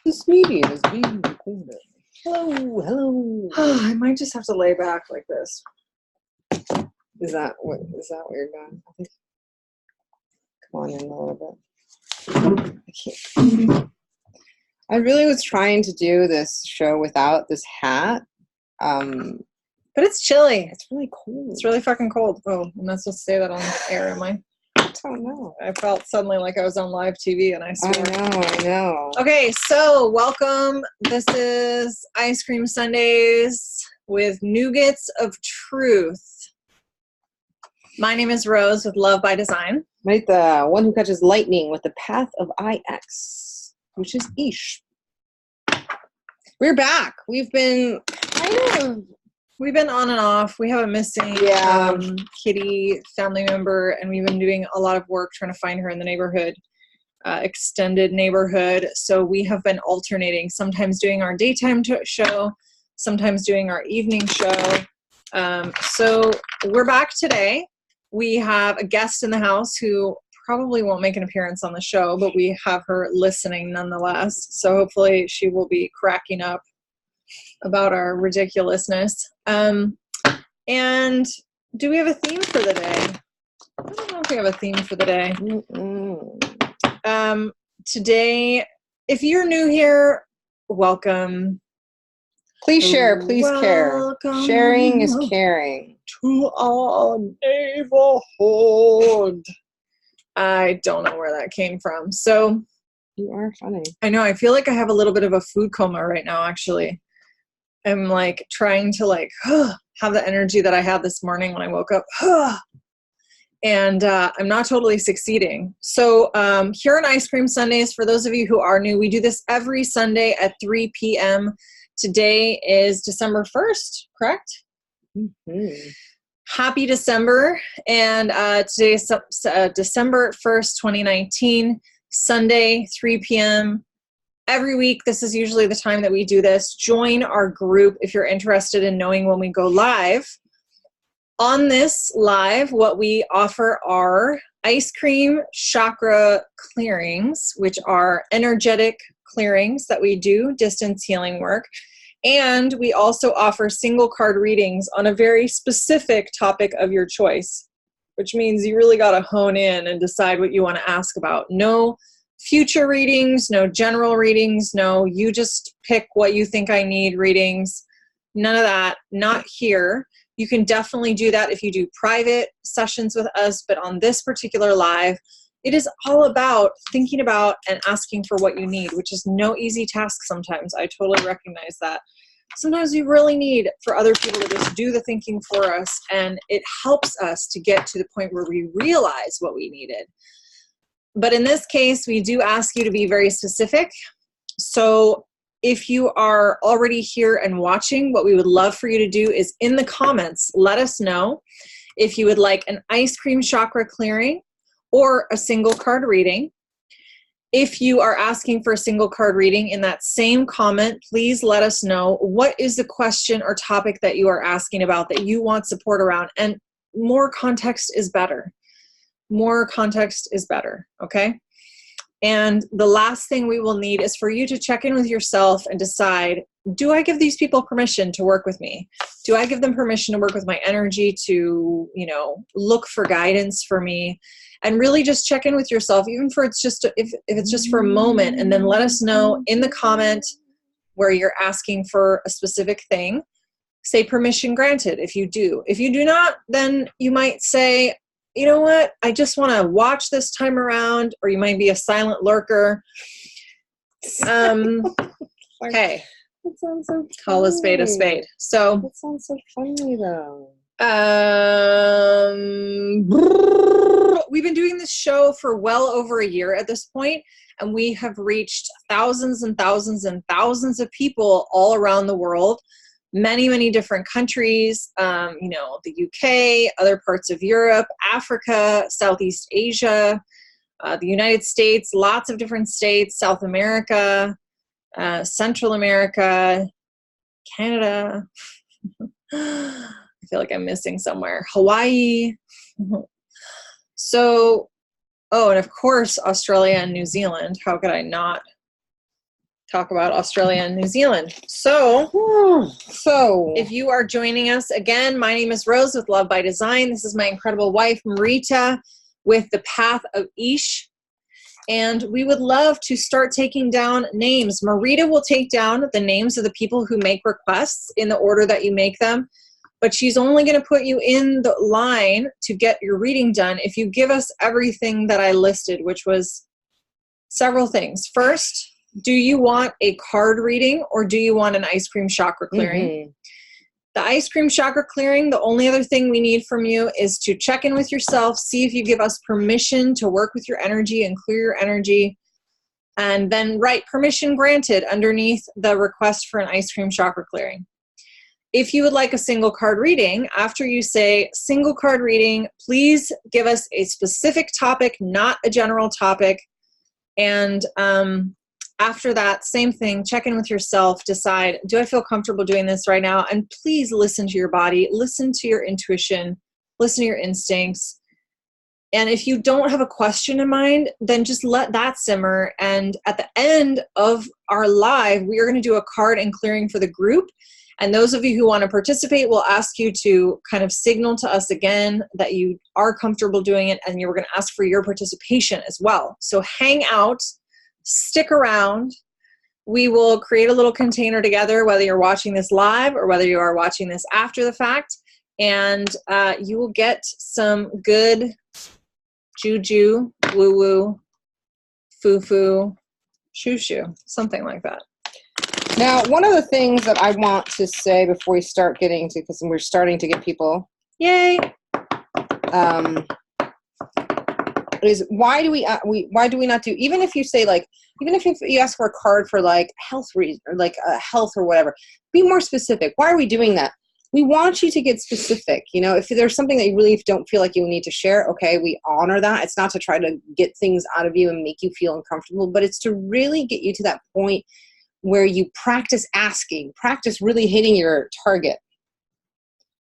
This meeting is being recorded. Hello, hello. I might just have to lay back like this. Is that what you're doing? I think. Come on in a little bit. I can't. I really was trying to do this show without this hat. But it's chilly. It's really cold. It's really fucking cold. Oh, I'm not supposed to say that on air, am I? I don't know. I felt suddenly like I was on live TV and I swore. I know. Okay, so welcome. This is Ice Cream Sundays with Nougats of Truth. My name is Rose with Love by Design. Marita, one who catches lightning with the path of IX, which is Ish. We're back. We've been on and off. We have a missing kitty family member, and we've been doing a lot of work trying to find her in the neighborhood, extended neighborhood. So we have been alternating, sometimes doing our daytime show, sometimes doing our evening show. So we're back today. We have a guest in the house who probably won't make an appearance on the show, but we have her listening nonetheless. So hopefully she will be cracking up about our ridiculousness. And do we have a theme for the day? I don't know if we have a theme for the day. Today, if you're new here, welcome. Please share, please care. Sharing is caring. To our neighborhood. I don't know where that came from. So you are funny. I know. I feel like I have a little bit of a food coma right now, actually. I'm like trying to have the energy that I had this morning when I woke up. And I'm not totally succeeding. So here on Ice Cream Sundays, for those of you who are new, we do this every Sunday at 3 p.m. Today is December 1st, correct? Mm-hmm. Happy December. And today is December 1st, 2019, Sunday, 3 p.m. Every week, this is usually the time that we do this. Join our group if you're interested in knowing when we go live. On this live, what we offer are ice cream chakra clearings, which are energetic clearings that we do, distance healing work. And we also offer single card readings on a very specific topic of your choice, which means you really got to hone in and decide what you want to ask about. No future readings, no general readings, no, you just pick what you think I need readings. None of that, not here. You can definitely do that if you do private sessions with us, but on this particular live, it is all about thinking about and asking for what you need, which is no easy task sometimes. I totally recognize that. Sometimes we really need for other people to just do the thinking for us, and it helps us to get to the point where we realize what we needed. But in this case, we do ask you to be very specific. So if you are already here and watching, what we would love for you to do is in the comments, let us know if you would like an ice cream chakra clearing or a single card reading. If you are asking for a single card reading, in that same comment, please let us know what is the question or topic that you are asking about that you want support around. And more context is better. More context is better, okay? And the last thing we will need is for you to check in with yourself and decide, do I give these people permission to work with me? Do I give them permission to work with my energy, to, look for guidance for me? And really just check in with yourself, even if it's just for a moment, and then let us know in the comment where you're asking for a specific thing. Say permission granted if you do. If you do not, then you might say, you know what, I just want to watch this time around, or you might be a silent lurker. Okay. That sounds so funny. Call a spade a spade. So that sounds so funny though. We've been doing this show for well over a year at this point, and we have reached thousands and thousands and thousands of people all around the world. Many, many different countries, the UK, other parts of Europe, Africa, Southeast Asia, the United States, lots of different states, South America, Central America, Canada. I feel like I'm missing somewhere. Hawaii. So, and of course, Australia and New Zealand. How could I not talk about Australia and New Zealand. So if you are joining us again, my name is Rose with Love by Design. This is my incredible wife, Marita, with the Path of Ish. And we would love to start taking down names. Marita will take down the names of the people who make requests in the order that you make them. But she's only going to put you in the line to get your reading done if you give us everything that I listed, which was several things. First, do you want a card reading or do you want an ice cream chakra clearing? The ice cream chakra clearing, the only other thing we need from you is to check in with yourself, see if you give us permission to work with your energy and clear your energy, and then write permission granted underneath the request for an ice cream chakra clearing. If you would like a single card reading, after you say single card reading, please give us a specific topic, not a general topic. And after that, same thing, check in with yourself, decide, do I feel comfortable doing this right now? And please listen to your body, listen to your intuition, listen to your instincts. And if you don't have a question in mind, then just let that simmer. And at the end of our live, we are going to do a card and clearing for the group. And those of you who want to participate, we'll ask you to kind of signal to us again that you are comfortable doing it, and we're going to ask for your participation as well. So hang out. Stick around. We will create a little container together, whether you're watching this live or whether you are watching this after the fact, and you will get some good juju, woo-woo, foo-foo, shoo-shoo, something like that. Now, one of the things that I want to say before we start getting to, because we're starting to get people, yay, is why do we not do, even if you say like, even if you ask for a card for like health reason or like health or whatever, be more specific. Why are we doing that? We want you to get specific. You know, if there's something that you really don't feel like you need to share, okay, we honor that. It's not to try to get things out of you and make you feel uncomfortable, but it's to really get you to that point where you practice asking, practice really hitting your target.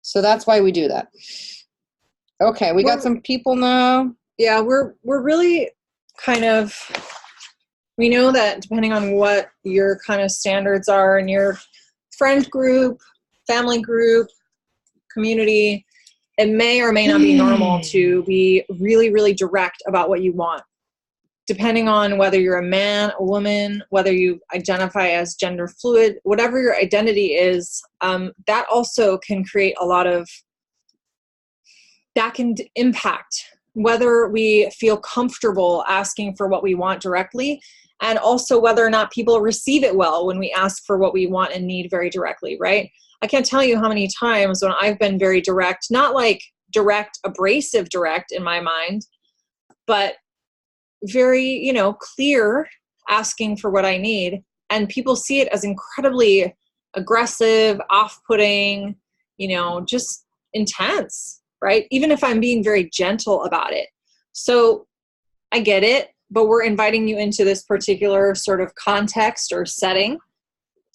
So that's why we do that. Okay, we got some people now. Yeah, we're really kind of, we know that depending on what your kind of standards are in your friend group, family group, community, it may or may not be normal to be really, really direct about what you want. Depending on whether you're a man, a woman, whether you identify as gender fluid, whatever your identity is, that also can create a lot of, that can impact whether we feel comfortable asking for what we want directly, and also whether or not people receive it well when we ask for what we want and need very directly, right? I can't tell you how many times when I've been very direct, not like direct, abrasive direct in my mind, but very, clear, asking for what I need. And people see it as incredibly aggressive, off-putting, just intense. Right? Even if I'm being very gentle about it. So I get it, but we're inviting you into this particular sort of context or setting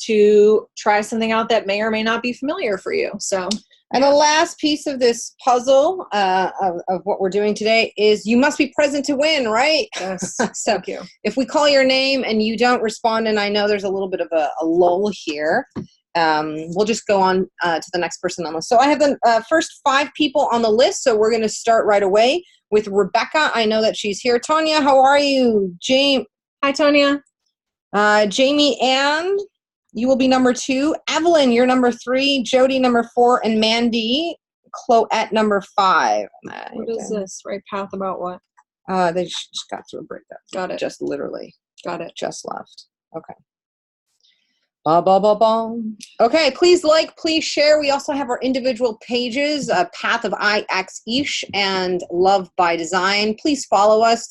to try something out that may or may not be familiar for you. So, and the last piece of this puzzle of what we're doing today is you must be present to win, right? Yes, so thank you. If we call your name and you don't respond, and I know there's a little bit of a lull here, we'll just go on to the next person on the list. So I have the first 5 people on the list, so we're going to start right away with Rebecca. I know that she's here. Tanya, how are you? Hi, Tanya. Jamie Ann, you will be number 2. Evelyn, you're number 3. Jody, number 4. And Mandy, Cloette, number 5. What is this? Right path about what? They just got through a breakup. Got it. Just literally. Got it. Just left. Okay. Okay, please please share. We also have our individual pages, Path of Ish and Love by Design. Please follow us.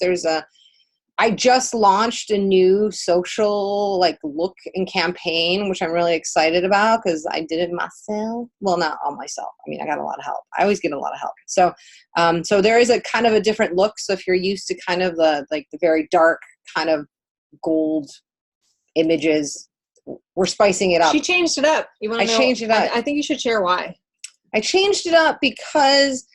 I just launched a new social look and campaign, which I'm really excited about because I did it myself. Well, not all myself. I mean, I got a lot of help. I always get a lot of help. So, so there is a kind of a different look. So if you're used to kind of the very dark kind of gold images, we're spicing it up. She changed it up. You want to know? I changed it up. I think you should share why. I changed it up because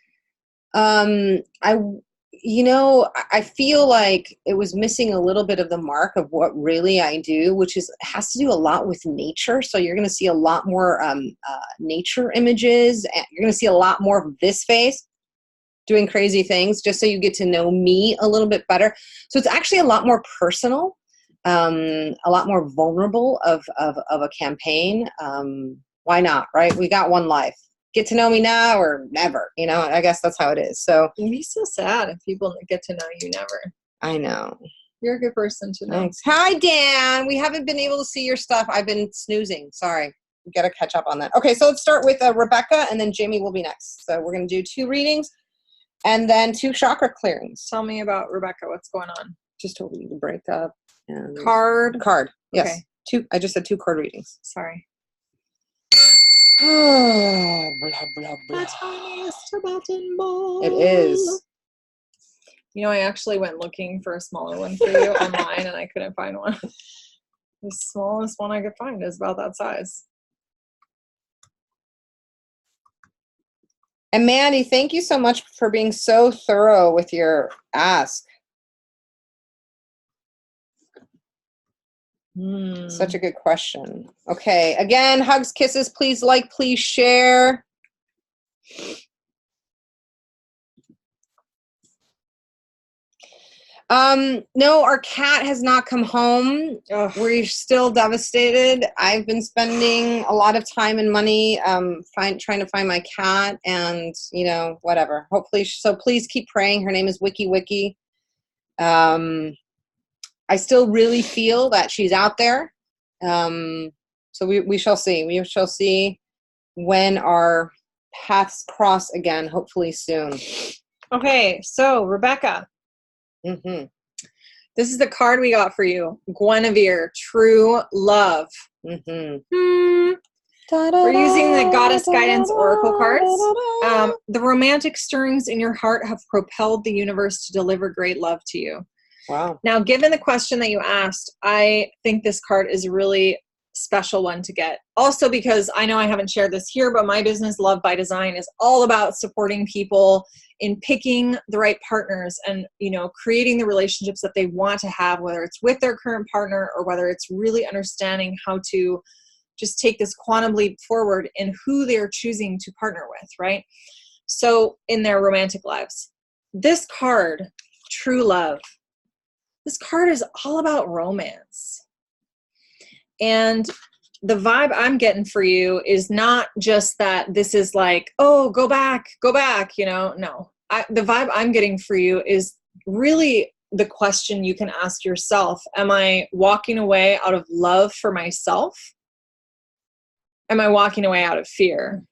you know, I feel like it was missing a little bit of the mark of what really I do, which has to do a lot with nature. So you're going to see a lot more nature images, and you're going to see a lot more of this face doing crazy things, just so you get to know me a little bit better. So it's actually a lot more personal, a lot more vulnerable of a campaign. Why not, right? We got one life. Get to know me now or never, you know, I guess that's how it is. So It'd be so sad if people get to know you never. I know. You're a good person to know. Thanks. Hi, Dan. We haven't been able to see your stuff. I've been snoozing. Sorry. We got to catch up on that. Okay, so let's start with Rebecca, and then Jamie will be next. So we're going to do 2 readings and then 2 chakra clearings. Tell me about Rebecca. What's going on? Just told you to break up. And Card. Yes. Okay. 2. I just said 2 card readings. Sorry. Blah, blah, blah. The tiniest Tibetan ball. It is. You know, I actually went looking for a smaller one for you online, and I couldn't find one. The smallest one I could find is about that size. And Mandy, thank you so much for being so thorough with your ask. Such a good question. Okay, again, hugs, kisses, please like, please share. No, our cat has not come home. Ugh. We're still devastated. I've been spending a lot of time and money trying to find my cat, and you know, whatever. Hopefully, so please keep praying. Her name is Wiki Wiki. I still really feel that she's out there. So we shall see. We shall see when our paths cross again, hopefully soon. Okay, so Rebecca. Mm-hmm. This is the card we got for you. Guinevere, True Love. Mm-hmm. We're using the Goddess Guidance Oracle cards. The romantic stirrings in your heart have propelled the universe to deliver great love to you. Wow. Now, given the question that you asked, I think this card is a really special one to get. Also because I know I haven't shared this here, but my business, Love by Design, is all about supporting people in picking the right partners and, you know, creating the relationships that they want to have, whether it's with their current partner or whether it's really understanding how to just take this quantum leap forward in who they're choosing to partner with, right? So in their romantic lives. This card, True Love, this card is all about romance. And the vibe I'm getting for you is not just that this is like, oh, go back, you know, no. The vibe I'm getting for you is really the question you can ask yourself. Am I walking away out of love for myself? Am I walking away out of fear,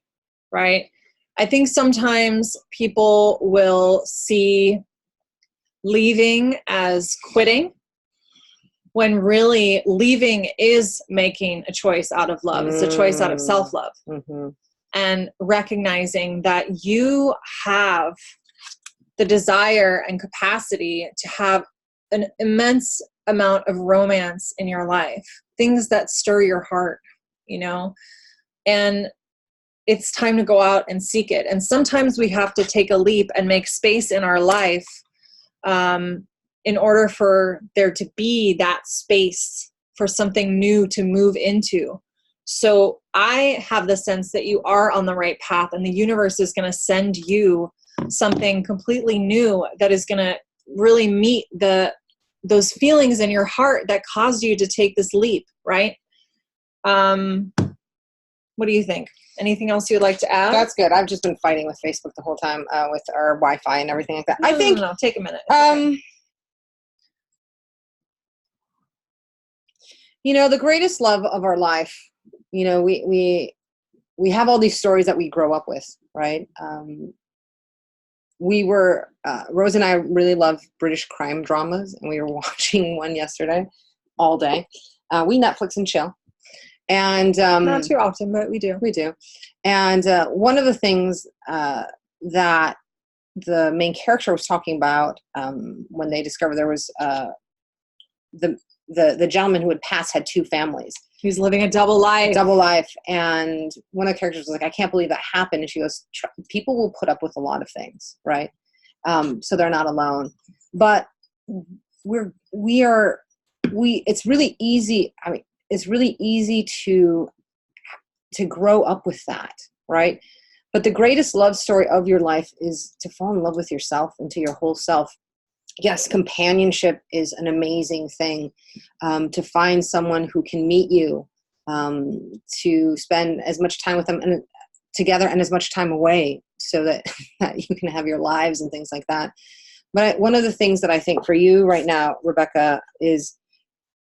right? I think sometimes people will see leaving as quitting, when really leaving is making a choice out of love. It's a choice out of self-love. Mm-hmm. And recognizing that you have the desire and capacity to have an immense amount of romance in your life, things that stir your heart, you know, and it's time to go out and seek it. And sometimes we have to take a leap and make space in our life in order for there to be that space for something new to move into. So I have the sense that you are on the right path, and the universe is going to send you something completely new that is going to really meet those feelings in your heart that caused you to take this leap, right? What do you think? Anything else you'd like to add? That's good. I've just been fighting with Facebook the whole time with our Wi-Fi and everything like that. No, take a minute. Okay. You know, the greatest love of our life, you know, we have all these stories that we grow up with, right? Rose and I really love British crime dramas, and we were watching one yesterday all day. We Netflix and chill. And not too often, but we do. We do. And one of the things that the main character was talking about when they discovered there was the gentleman who had passed had 2 families. He was living a double life. And one of the characters was like, I can't believe that happened. And she goes, people will put up with a lot of things, right? so they're not alone. But it's really easy. I mean, it's really easy to grow up with that, right? But the greatest love story of your life is to fall in love with yourself and to your whole self. Yes, companionship is an amazing thing, to find someone who can meet you, to spend as much time with them and together and as much time away, so that you can have your lives and things like that. But one of the things that I think for you right now, Rebecca, is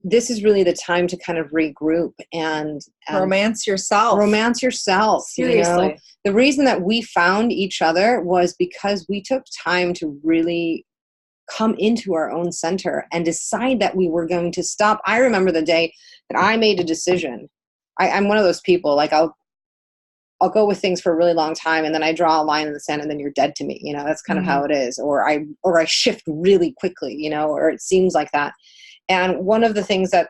this is really the time to kind of regroup and romance yourself. Romance yourself. Seriously. You know? The reason that we found each other was because we took time to really come into our own center and decide that we were going to stop. I remember the day that I made a decision. I'm one of those people, like I'll go with things for a really long time, and then I draw a line in the sand, and then you're dead to me. You know, that's kind of how it is. Or I shift really quickly, you know, or it seems like that. And one of the things that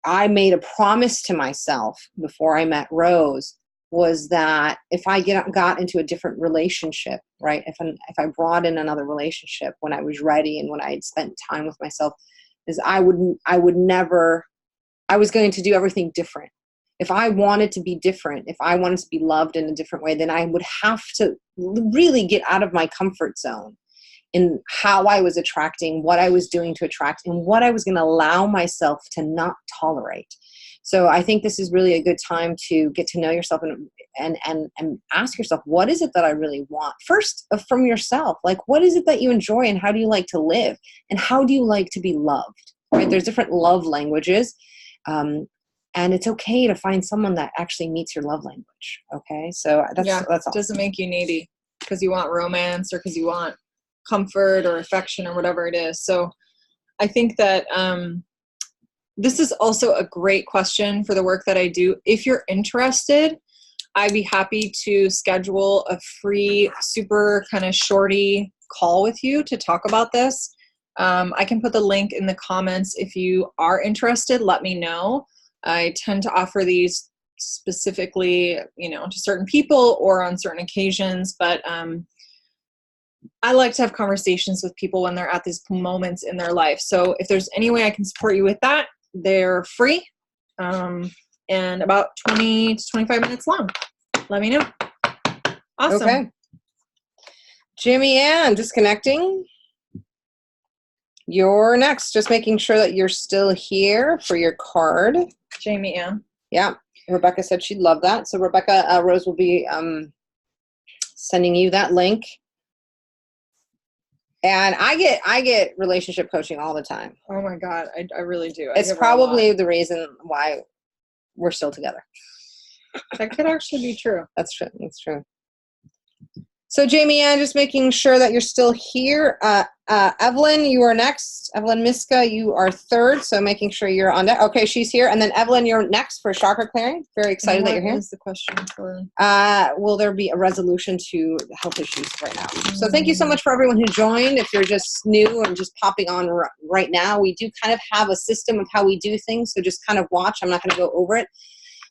I made a promise to myself before I met Rose was that if I got into a different relationship, right? If I brought in another relationship when I was ready and when I had spent time with myself, is I was going to do everything different. If I wanted to be different, if I wanted to be loved in a different way, then I would have to really get out of my comfort zone in how I was attracting, what I was doing to attract, and what I was going to allow myself to not tolerate. So I think this is really a good time to get to know yourself and ask yourself, what is it that I really want? First, from yourself, like what is it that you enjoy and how do you like to live? And how do you like to be loved? Right? There's different love languages. And it's okay to find someone that actually meets your love language. Okay. So that's all. It doesn't make you needy because you want romance or because you want comfort or affection or whatever it is. So I think that this is also a great question for the work that I do. If you're interested, I'd be happy to schedule a free, super kind of shorty call with you to talk about this. I can put the link in the comments. If you are interested, let me know. I tend to offer these specifically, to certain people or on certain occasions, but I like to have conversations with people when they're at these moments in their life. So if there's any way I can support you with that, they're free, and about 20 to 25 minutes long. Let me know. Awesome. Okay. Jimmy Ann, disconnecting. You're next. Just making sure that you're still here for your card. Jamie Ann. Yeah. Rebecca said she'd love that. So Rebecca, Rose will be sending you that link. And I get relationship coaching all the time. Oh my God. I really do. It's probably the reason why we're still together. That could actually be true. That's true. That's true. So Jamie Ann, just making sure that you're still here. Evelyn, you are next. Evelyn Miska, you are third. So making sure you're on deck. Okay, she's here. And then Evelyn, you're next for chakra clearing. Very excited that you're here. What is the question for? Will there be a resolution to health issues right now? So thank you so much for everyone who joined. If you're just new and just popping on right now, we do kind of have a system of how we do things. So just kind of watch. I'm not going to go over it.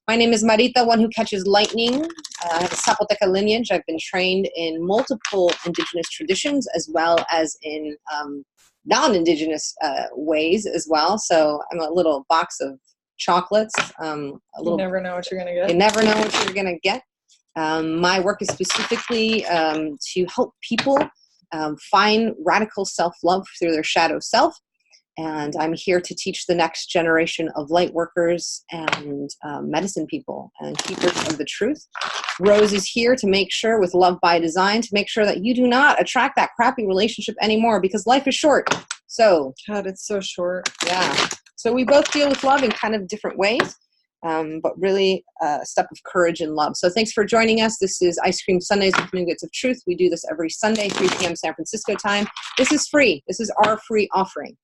My name is Marita, one who catches lightning. I have a Zapoteca lineage. I've been trained in multiple indigenous traditions as well as in non-indigenous ways as well. So I'm a little box of chocolates. You never know what you're going to get. You never know what you're going to get. My work is specifically to help people find radical self-love through their shadow self. And I'm here to teach the next generation of light workers and medicine people and keepers of the truth. Rose is here to make sure, with Love by Design, to make sure that you do not attract that crappy relationship anymore, because life is short. So, God, it's so short. Yeah. So we both deal with love in kind of different ways, but really a step of courage and love. So thanks for joining us. This is Ice Cream Sundays with Nougats of Truth. We do this every Sunday, 3 p.m. San Francisco time. This is free. This is our free offering.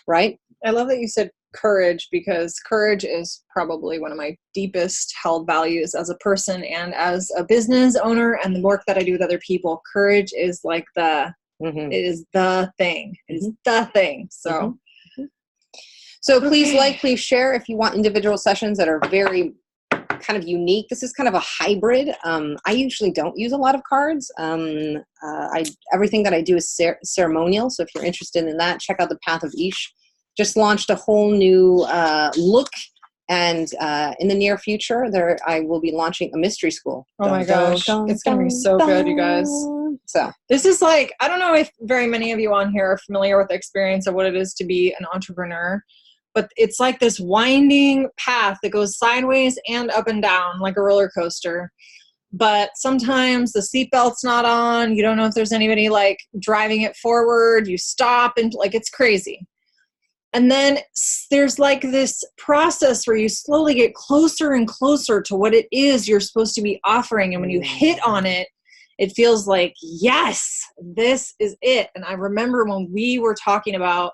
Right? I love that you said courage, because courage is probably one of my deepest held values as a person and as a business owner, and the work that I do with other people. Courage is like it is the thing. It is the thing. So, So please like, please share if you want individual sessions that are very kind of unique. This is kind of a hybrid. I usually don't use a lot of cards. Everything that I do is ceremonial. So if you're interested in that, check out the Path of Ish. Just launched a whole new look. And in the near future, I will be launching a mystery school. Oh my gosh, it's going to be so good, you guys. So this is like, I don't know if very many of you on here are familiar with the experience of what it is to be an entrepreneur, but it's like this winding path that goes sideways and up and down like a roller coaster. But sometimes the seatbelt's not on. You don't know if there's anybody like driving it forward. You stop and like, it's crazy. And then there's like this process where you slowly get closer and closer to what it is you're supposed to be offering. And when you hit on it, it feels like, yes, this is it. And I remember when we were talking about,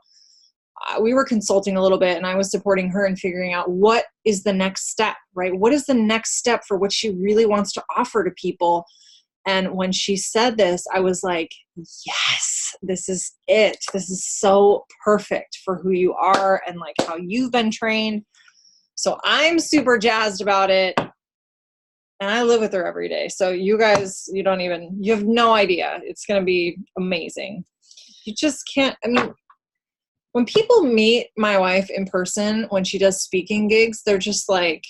we were consulting a little bit and I was supporting her in figuring out what is the next step, right? What is the next step for what she really wants to offer to people? And when she said this, I was like, yes, this is it. This is so perfect for who you are and like how you've been trained. So I'm super jazzed about it. And I live with her every day. So you guys, you have no idea. It's going to be amazing. You just can't, I mean, when people meet my wife in person, when she does speaking gigs, they're just like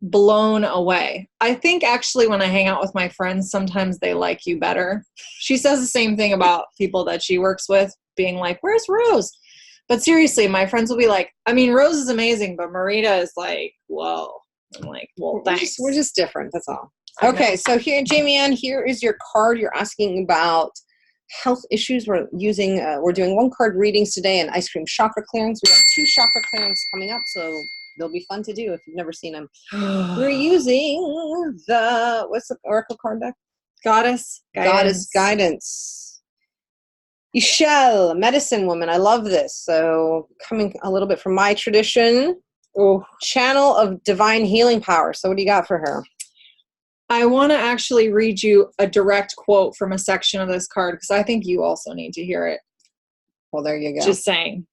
blown away. I think actually when I hang out with my friends, sometimes they like you better. She says the same thing about people that she works with, being like, where's Rose? But seriously, my friends will be like, I mean, Rose is amazing, but Marita is like, whoa. I'm like, well, thanks. We're just different. That's all. Okay. So here, Jamie Ann, here is your card. You're asking about health issues. We're doing 1 card readings today and ice cream chakra clearings. We have 2 chakra clearings coming up. So they'll be fun to do if you've never seen them. We're using what's the oracle card deck? Goddess Guidance. Ishel, medicine woman. I love this. So coming a little bit from my tradition. Channel of divine healing power. So what do you got for her? I want to actually read you a direct quote from a section of this card because I think you also need to hear it. Well, there you go. Just saying.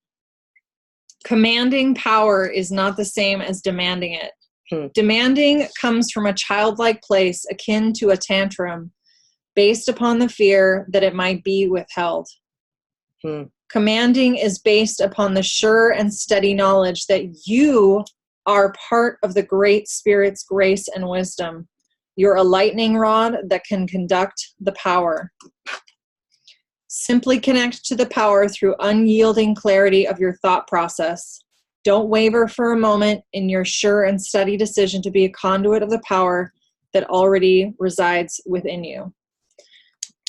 Commanding power is not the same as demanding it. Demanding comes from a childlike place akin to a tantrum based upon the fear that it might be withheld. Commanding is based upon the sure and steady knowledge that you are part of the Great Spirit's grace and wisdom. You're a lightning rod that can conduct the power. Simply connect to the power through unyielding clarity of your thought process. Don't waver for a moment in your sure and steady decision to be a conduit of the power that already resides within you.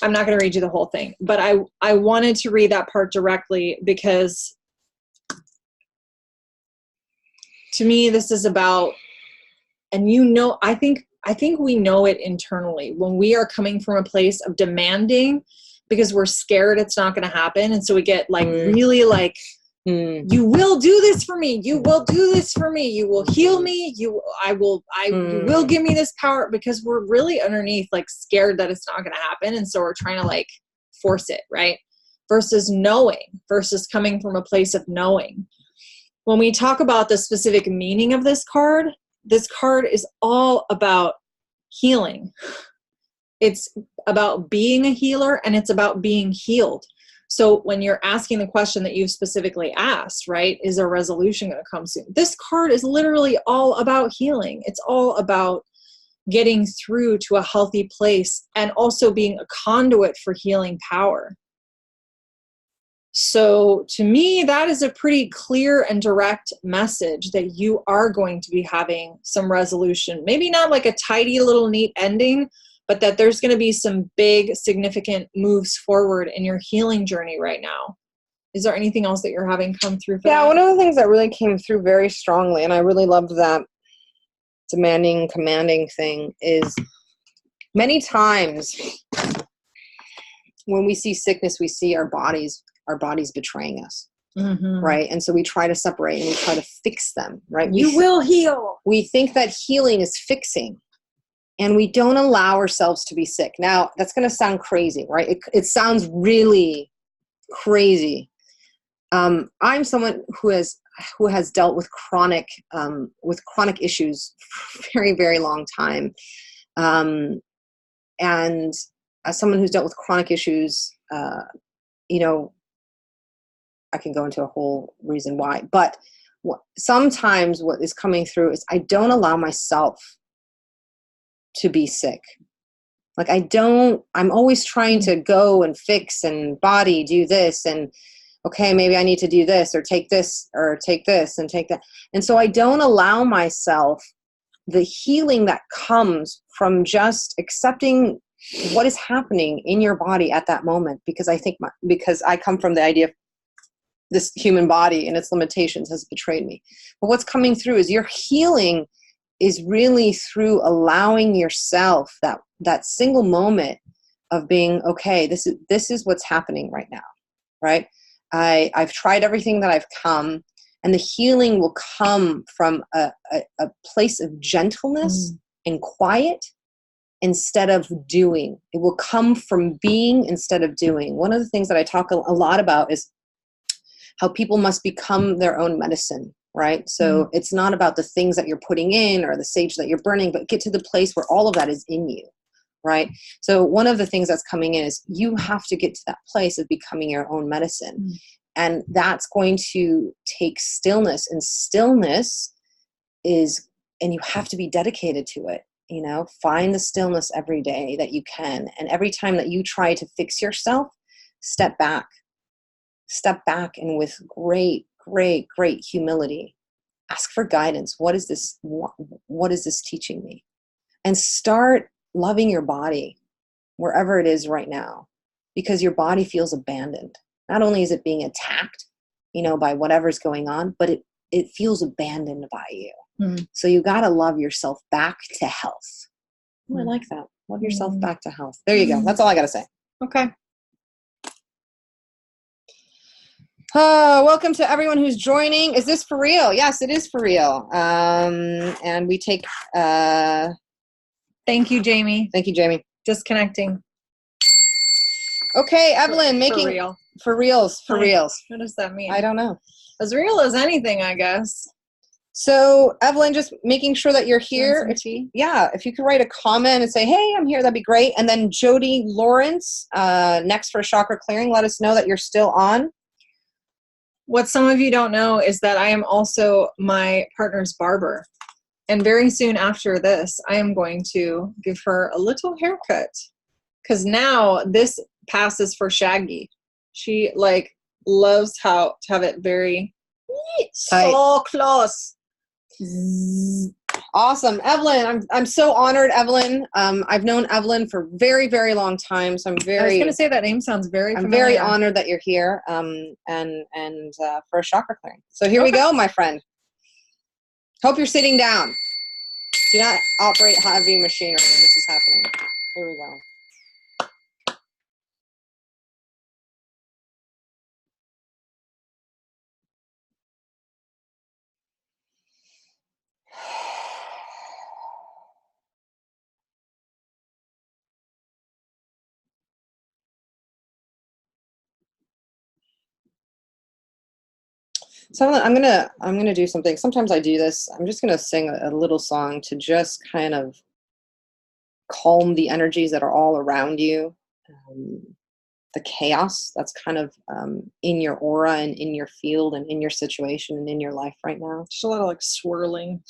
I'm not going to read you the whole thing, but I wanted to read that part directly because to me, this is about, and I think we know it internally when we are coming from a place of demanding because we're scared it's not going to happen. And so we get like really like, you will do this for me. You will do this for me. You will heal me. You will give me this power because we're really underneath like scared that it's not going to happen. And so we're trying to like force it, right? Versus coming from a place of knowing. When we talk about the specific meaning of this card is all about healing. It's about being a healer and it's about being healed. So when you're asking the question that you've specifically asked, right, is a resolution going to come soon? This card is literally all about healing. It's all about getting through to a healthy place and also being a conduit for healing power. So to me, that is a pretty clear and direct message that you are going to be having some resolution. Maybe not like a tidy little neat ending, but that there's going to be some big, significant moves forward in your healing journey right now. Is there anything else that you're having come through for that? One of the things that really came through very strongly, and I really loved that demanding, commanding thing, is many times when we see sickness, we see our bodies betraying us. Right? And so we try to separate and we try to fix them, right? You will heal. We think that healing is fixing. And we don't allow ourselves to be sick. Now, that's going to sound crazy, right? It sounds really crazy. I'm someone who has who has dealt with chronic issues for a very, very long time. And as someone who's dealt with chronic issues, you know, I can go into a whole reason why, but sometimes what is coming through is I don't allow myself to be sick. Like I'm always trying to go and fix and body, do this, and okay, maybe I need to do this or take this and take that. And so I don't allow myself the healing that comes from just accepting what is happening in your body at that moment, because because I come from the idea of this human body and its limitations has betrayed me. But what's coming through is your healing is really through allowing yourself that single moment of being, okay, this is what's happening right now, right? I've tried everything that I've come, and the healing will come from a place of gentleness and quiet instead of doing. It will come from being instead of doing. One of the things that I talk a lot about is how people must become their own medicine, right? So it's not about the things that you're putting in or the sage that you're burning, but get to the place where all of that is in you, right? So one of the things that's coming in is you have to get to that place of becoming your own medicine. And that's going to take stillness, and stillness is, and you have to be dedicated to it. You know, find the stillness every day that you can. And every time that you try to fix yourself, step back, and with great, great, great humility, ask for guidance. What is this teaching me? And start loving your body wherever it is right now, because your body feels abandoned. Not only is it being attacked, you know, by whatever's going on, but it feels abandoned by you. So you got to love yourself back to health. I like that. Love yourself back to health. There you go. That's all I got to say. Okay. Welcome to everyone who's joining. Is this for real? Yes, it is for real. And we take... Thank you, Jamie. Thank you, Jamie. Disconnecting. Okay, Evelyn, making... For real. For reals. For reals. What does that mean? I don't know. As real as anything, I guess. So, Evelyn, just making sure that you're here. If you could write a comment and say, hey, I'm here, that'd be great. And then Jody Lawrence, next for chakra clearing, let us know that you're still on. What some of you don't know is that I am also my partner's barber. And very soon after this, I am going to give her a little haircut. Because now this passes for shaggy. She, like, loves how to have it very tight. So close. Awesome. Evelyn, I'm so honored, Evelyn. I've known Evelyn for a very, very long time, so I was going to say that name sounds very familiar. I'm very honored that you're here, and for a chakra clearing. So here we go, my friend. Hope you're sitting down. Do not operate heavy machinery when this is happening. Here we go. So I'm gonna do something. Sometimes I do this. I'm just gonna sing a little song to just kind of calm the energies that are all around you, the chaos that's kind of in your aura and in your field and in your situation and in your life right now. Just a lot of like swirling,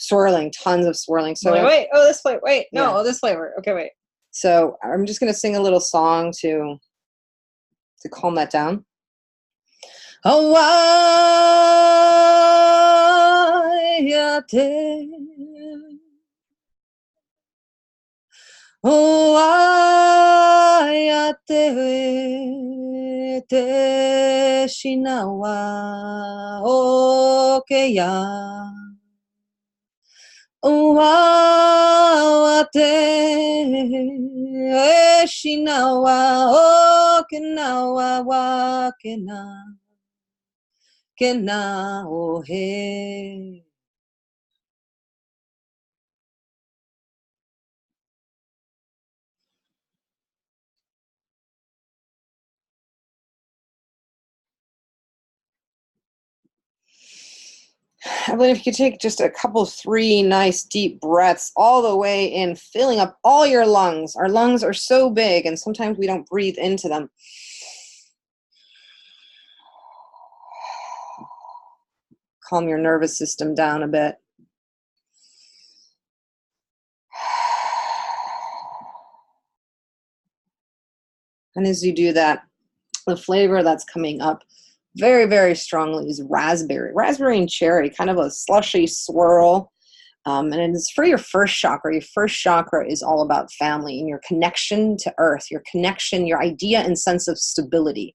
tons of swirling. So wait, oh, this way, wait, no, this flavor. Okay, wait. So I'm just gonna sing a little song to calm that down. Oh, why O ayate te shinawa okeya. O awate shinawa okinawa wakena. Kena ohe. I believe if you take just a couple, 3 nice deep breaths all the way in, filling up all your lungs. Our lungs are so big, and sometimes we don't breathe into them. Calm your nervous system down a bit. And as you do that, the flavor that's coming up very, very strongly is raspberry. Raspberry and cherry, kind of a slushy swirl. And it's for your first chakra. Your first chakra is all about family and your connection to earth, your connection, your idea and sense of stability.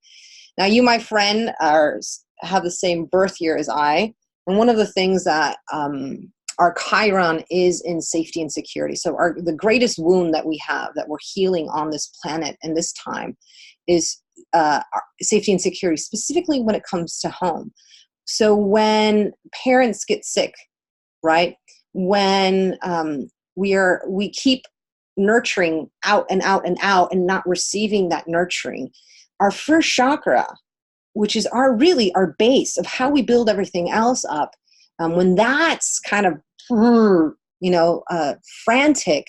Now, you, my friend, have the same birth year as I. And one of the things that our Chiron is in safety and security. So the greatest wound that we have, that we're healing on this planet in this time, is safety and security, specifically when it comes to home. So when parents get sick, right? When we keep nurturing out and out and out and not receiving that nurturing, our first chakra, which is our base of how we build everything else up, when that's kind of frantic,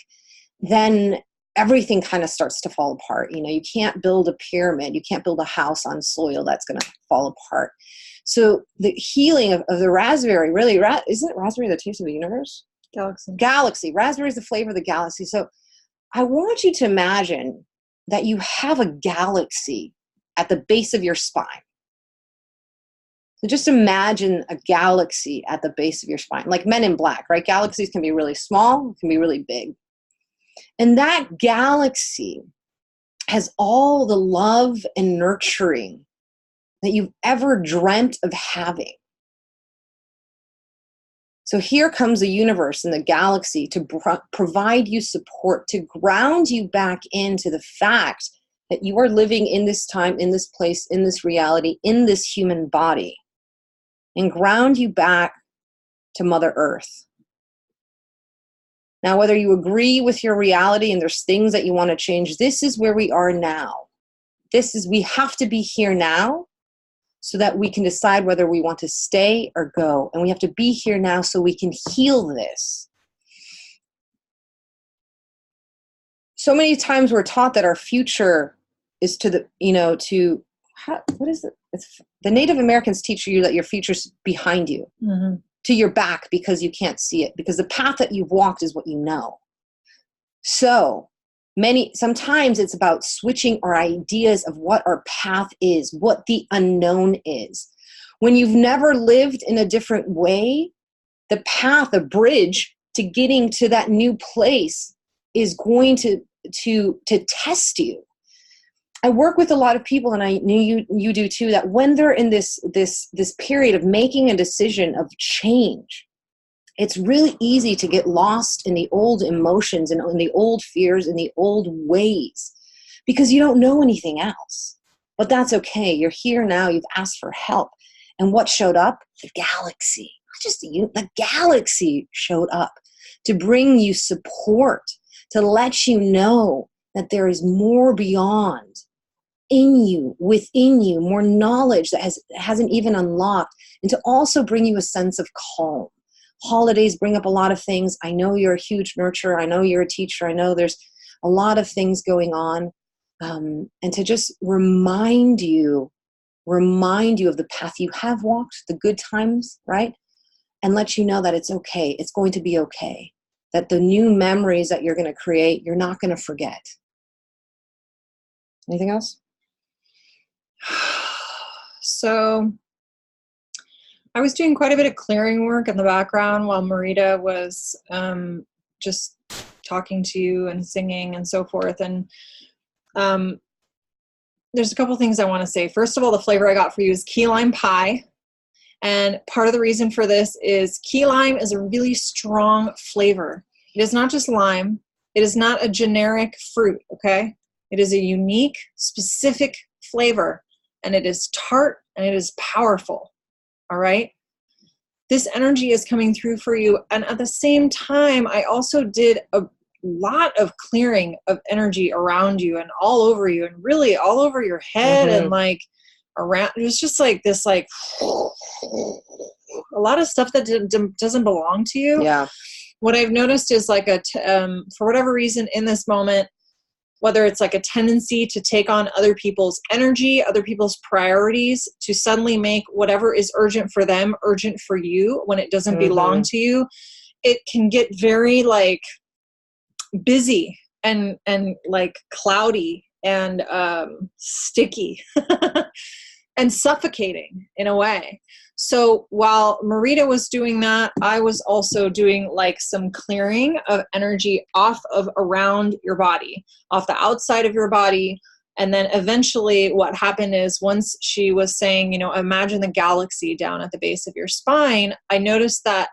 then everything kind of starts to fall apart. You can't build a pyramid, you can't build a house on soil that's going to fall apart. So the healing of the raspberry, really, isn't raspberry the taste of the universe? Galaxy. Raspberry is the flavor of the galaxy. So I want you to imagine that you have a galaxy at the base of your spine. So just imagine a galaxy at the base of your spine, like Men in Black, right? Galaxies can be really small, can be really big. And that galaxy has all the love and nurturing that you've ever dreamt of having. So here comes the universe and the galaxy to provide you support, to ground you back into the fact that you are living in this time, in this place, in this reality, in this human body, and ground you back to Mother Earth. Now, whether you agree with your reality and there's things that you want to change, this is where we are now. We have to be here now so that we can decide whether we want to stay or go. And we have to be here now so we can heal this. So many times we're taught that our future is what is it? The Native Americans teach you that your future's behind you, to your back, because you can't see it, because the path that you've walked is what you know. So sometimes it's about switching our ideas of what our path is, what the unknown is. When you've never lived in a different way, the path, a bridge to getting to that new place is going to test you. I work with a lot of people, and I knew you do too, that when they're in this period of making a decision of change, it's really easy to get lost in the old emotions and in the old fears and the old ways, because you don't know anything else. But that's okay. You're here now. You've asked for help. And what showed up? The galaxy. Not just the galaxy showed up to bring you support, to let you know that there is more beyond, in you, within you, more knowledge that hasn't even unlocked, and to also bring you a sense of calm. Holidays bring up a lot of things. I know you're a huge nurturer. I know you're a teacher. I know there's a lot of things going on. And to just remind you of the path you have walked, the good times, right? And let you know that it's okay. It's going to be okay. That the new memories that you're going to create, you're not going to forget. Anything else? So I was doing quite a bit of clearing work in the background while Marita was just talking to you and singing and so forth. And there's a couple things I want to say. First of all, the flavor I got for you is key lime pie. And part of the reason for this is key lime is a really strong flavor. It is not just lime. It is not a generic fruit, okay? It is a unique, specific flavor. And it is tart and it is powerful. All right. This energy is coming through for you. And at the same time, I also did a lot of clearing of energy around you and all over you, and really all over your head and like around. It was just like this, like a lot of stuff that doesn't belong to you. Yeah. What I've noticed is like for whatever reason in this moment, whether it's like a tendency to take on other people's energy, other people's priorities, to suddenly make whatever is urgent for them urgent for you when it doesn't belong to you, it can get very like busy and like cloudy and sticky and suffocating in a way. So while Marita was doing that, I was also doing like some clearing of energy off of around your body, off the outside of your body. And then eventually what happened is once she was saying, imagine the galaxy down at the base of your spine, I noticed that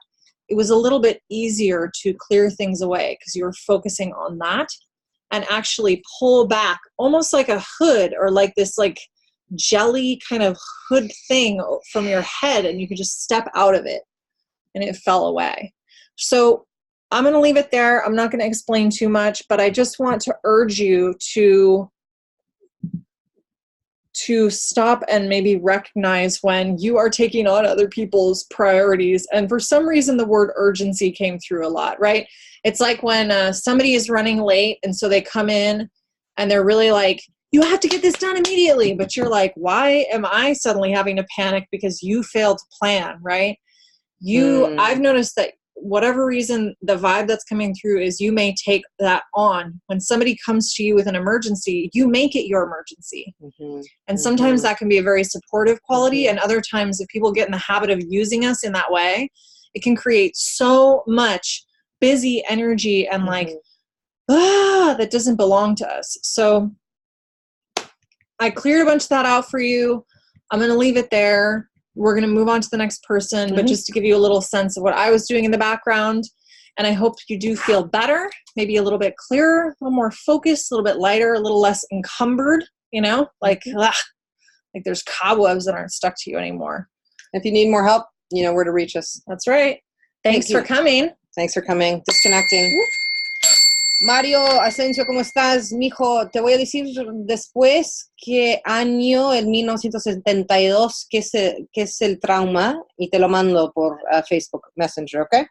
it was a little bit easier to clear things away because you were focusing on that and actually pull back almost like a hood or like this like jelly kind of hood thing from your head, and you could just step out of it and it fell away. So I'm going to leave it there. I'm not going to explain too much, but I just want to urge you to stop and maybe recognize when you are taking on other people's priorities. And for some reason, the word urgency came through a lot, right? It's like when somebody is running late and so they come in and they're really like, you have to get this done immediately. But you're like, why am I suddenly having to panic because you failed to plan, right? I've noticed that whatever reason, the vibe that's coming through is you may take that on. When somebody comes to you with an emergency, you make it your emergency. And sometimes that can be a very supportive quality. And other times, if people get in the habit of using us in that way, it can create so much busy energy and that doesn't belong to us. So I cleared a bunch of that out for you. I'm going to leave it there. We're going to move on to the next person, but just to give you a little sense of what I was doing in the background. And I hope you do feel better, maybe a little bit clearer, a little more focused, a little bit lighter, a little less encumbered, like there's cobwebs that aren't stuck to you anymore. If you need more help, you know where to reach us. That's right. Thanks for coming. Thanks for coming. Disconnecting. Mario Asensio, ¿cómo estás? Mijo, te voy a decir después qué año, el 1972, qué es el trauma, y te lo mando por Facebook Messenger, okay?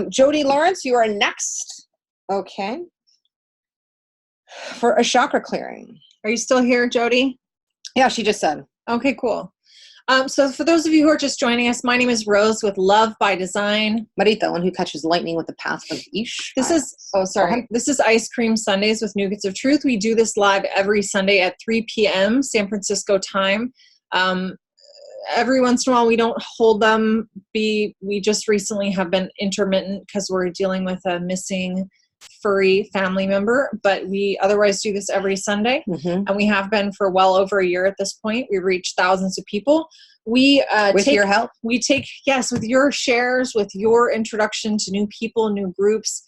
Jody Lawrence, you are next. Okay. For a chakra clearing. Are you still here, Jody? Yeah, she just said. Okay, cool. So for those of you who are just joining us, my name is Rose with Love by Design. Marita, one who catches lightning with the path of Ish. This is Ice Cream Sundays with Nougats of Truth. We do this live every Sunday at 3 p.m. San Francisco time. Every once in a while, we don't hold them. We just recently have been intermittent because we're dealing with a missing furry family member, but we otherwise do this every Sunday, and we have been for well over a year at this point. We've reached thousands of people. With your help, with your shares, with your introduction to new people, new groups.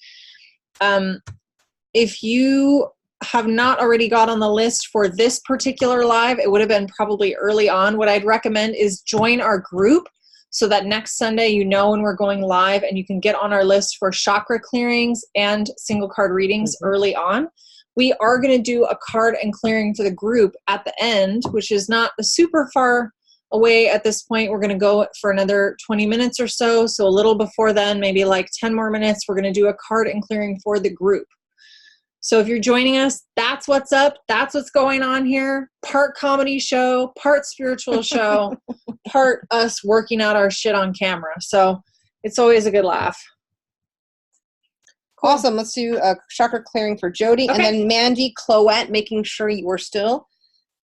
If you have not already got on the list for this particular live, it would have been probably early on. What I'd recommend is join our group, so that next Sunday, when we're going live, and you can get on our list for chakra clearings and single card readings early on. We are going to do a card and clearing for the group at the end, which is not super far away at this point. We're going to go for another 20 minutes or so. So a little before then, maybe like 10 more minutes, we're going to do a card and clearing for the group. So if you're joining us, that's what's up. That's what's going on here. Part comedy show, part spiritual show, part us working out our shit on camera. So it's always a good laugh. Cool. Awesome. Let's do a chakra clearing for Jody. Okay. And then Mandy Cloette, making sure you are still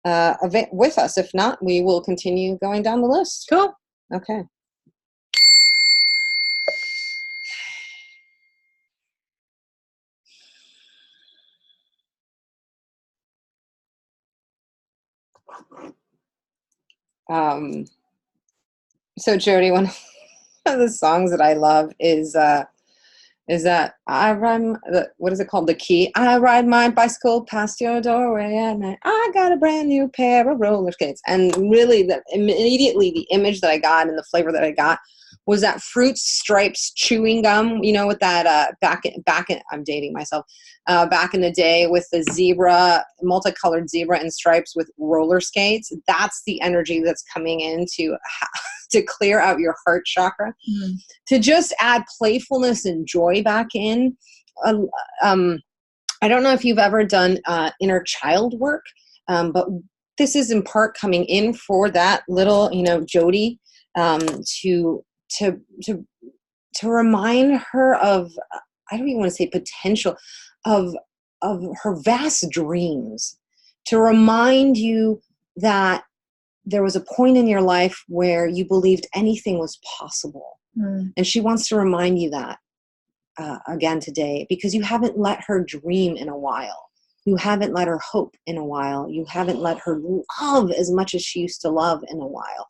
with us. If not, we will continue going down the list. Cool. Okay. So Jody, one of the songs that I love is that I ride what is it called? The Key. I ride my bicycle past your doorway at night. I got a brand new pair of roller skates. And really, immediately the image that I got and the flavor that I got was that Fruits Stripes chewing gum. With that I'm dating myself. Back in the day with the zebra, multicolored zebra and stripes with roller skates. That's the energy that's coming into to clear out your heart chakra, to just add playfulness and joy back in. I don't know if you've ever done inner child work, but this is in part coming in for that little, Jody, to remind her of, I don't even want to say potential, of her vast dreams, to remind you that there was a point in your life where you believed anything was possible. And she wants to remind you that again today, because you haven't let her dream in a while. You haven't let her hope in a while. You haven't let her love as much as she used to love in a while.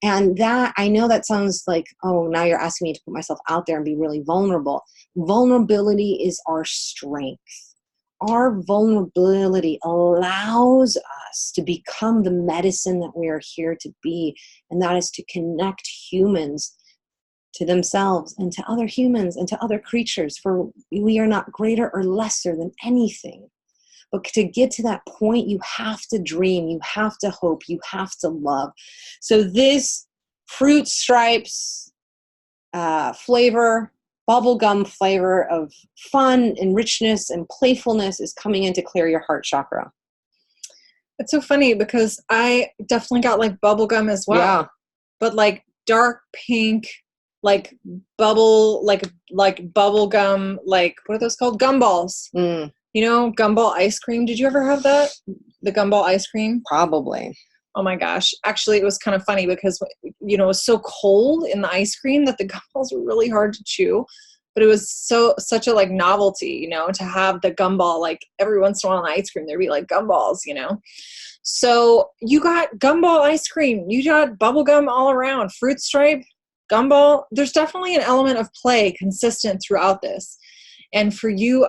And that, I know that sounds like, oh, now you're asking me to put myself out there and be really vulnerable. Vulnerability is our strength. Our vulnerability allows us to become the medicine that we are here to be, and that is to connect humans to themselves and to other humans and to other creatures, for we are not greater or lesser than anything. But to get to that point, you have to dream, you have to hope, you have to love. So this fruit stripes flavor, bubblegum flavor of fun and richness and playfulness is coming in to clear your heart chakra. It's so funny because I definitely got like bubblegum as well. Yeah. But like dark pink, like bubble, like bubble gum, like what are those called? Gumballs. Gumball ice cream. Did you ever have that? The gumball ice cream? Probably. Oh my gosh. Actually, it was kind of funny because, it was so cold in the ice cream that the gumballs were really hard to chew. But it was such a like novelty, to have the gumball, like every once in a while in ice cream, there'd be like gumballs, So you got gumball ice cream. You got bubble gum all around. Fruit stripe, gumball. There's definitely an element of play consistent throughout this. And for you,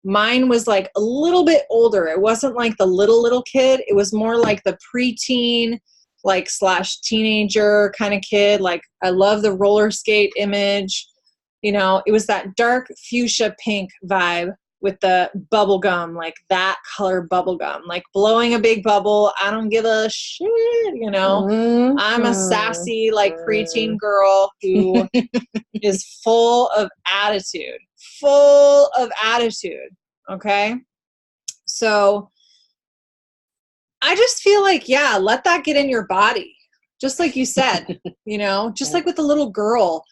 mine was like a little bit older. It wasn't like the little kid. It was more like the preteen, like / teenager kind of kid. Like I love the roller skate image. It was that dark fuchsia pink vibe with the bubble gum, like that color bubble gum, like blowing a big bubble. I don't give a shit, I'm a sassy, like preteen girl who is full of attitude. Okay. So I just feel like, let that get in your body. Just like you said, just like with the little girl,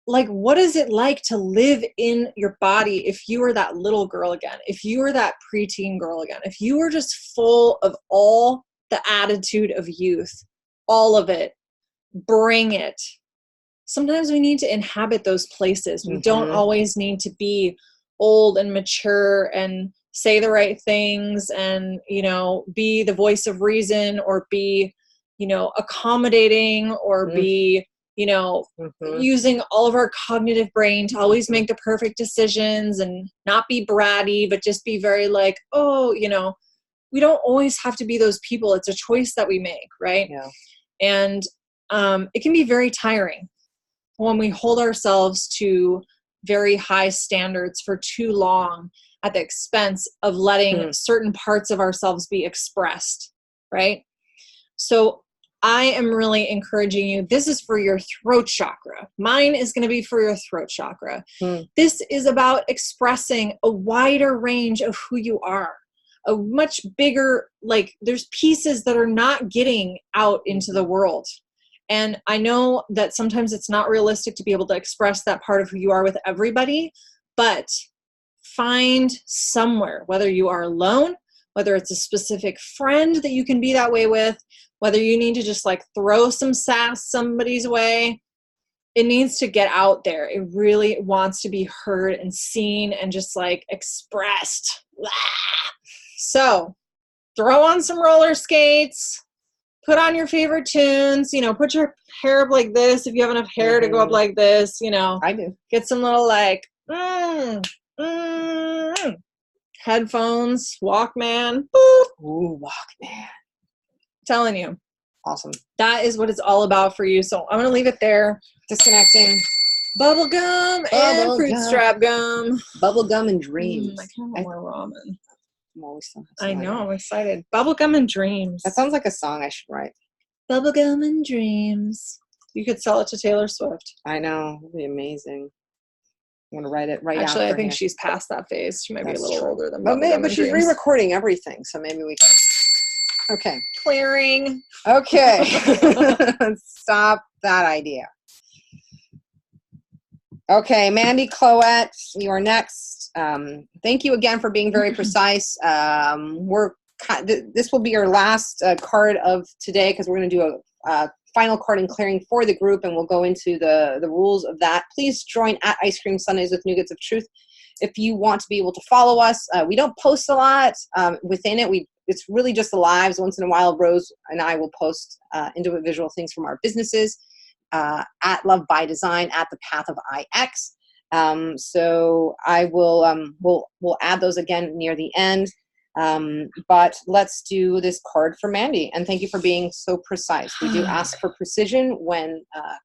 like, what is it like to live in your body if you were that little girl again, if you were that preteen girl again, if you were just full of all the attitude of youth, all of it, bring it. Sometimes we need to inhabit those places. We don't always need to be old and mature and say the right things and, be the voice of reason or be, accommodating or be, using all of our cognitive brain to always make the perfect decisions and not be bratty, but just be very like, we don't always have to be those people. It's a choice that we make. Right. Yeah. And it can be very tiring when we hold ourselves to very high standards for too long at the expense of letting certain parts of ourselves be expressed, right? So I am really encouraging you. This is for your throat chakra. Mine is going to be for your throat chakra. This is about expressing a wider range of who you are, a much bigger, like there's pieces that are not getting out into the world. And I know that sometimes it's not realistic to be able to express that part of who you are with everybody, but find somewhere, whether you are alone, whether it's a specific friend that you can be that way with, whether you need to just like throw some sass somebody's way, it needs to get out there. It really wants to be heard and seen and just like expressed. So throw on some roller skates, put on your favorite tunes, put your hair up like this. If you have enough hair to go up like this, I do. Get some little like, headphones, Walkman. Boop. Ooh, Walkman. Telling you. Awesome. That is what it's all about for you. So I'm going to leave it there. Disconnecting. Bubble gum and fruit strap gum. Bubble gum and dreams. I kind of want more ramen. I'm always so I know. I'm excited. Bubble gum and dreams. That sounds like a song I should write. Bubblegum and dreams. You could sell it to Taylor Swift. I know. It'd be amazing. I'm gonna write it right after. Actually, I think here. she's past that phase. She might be a That's little true. older than But Bubblegum and she's dreams. re-recording everything, so maybe we can. Okay. Clearing. Okay. Stop that idea. Okay, Mandy Cloette, you are next. Thank you again for being very precise. This will be your last card of today because we're going to do a final card and clearing for the group, and we'll go into the rules of that. Please join at Ice Cream Sundays with Nougats of Truth if you want to be able to follow us. We don't post a lot within it. It's really just the lives. Once in a while, Rose and I will post individual things from our businesses at Love by Design, at the Path of IX. So I will we'll add those again near the end. But let's do this card for Mandy. And thank you for being so precise. We do ask for precision when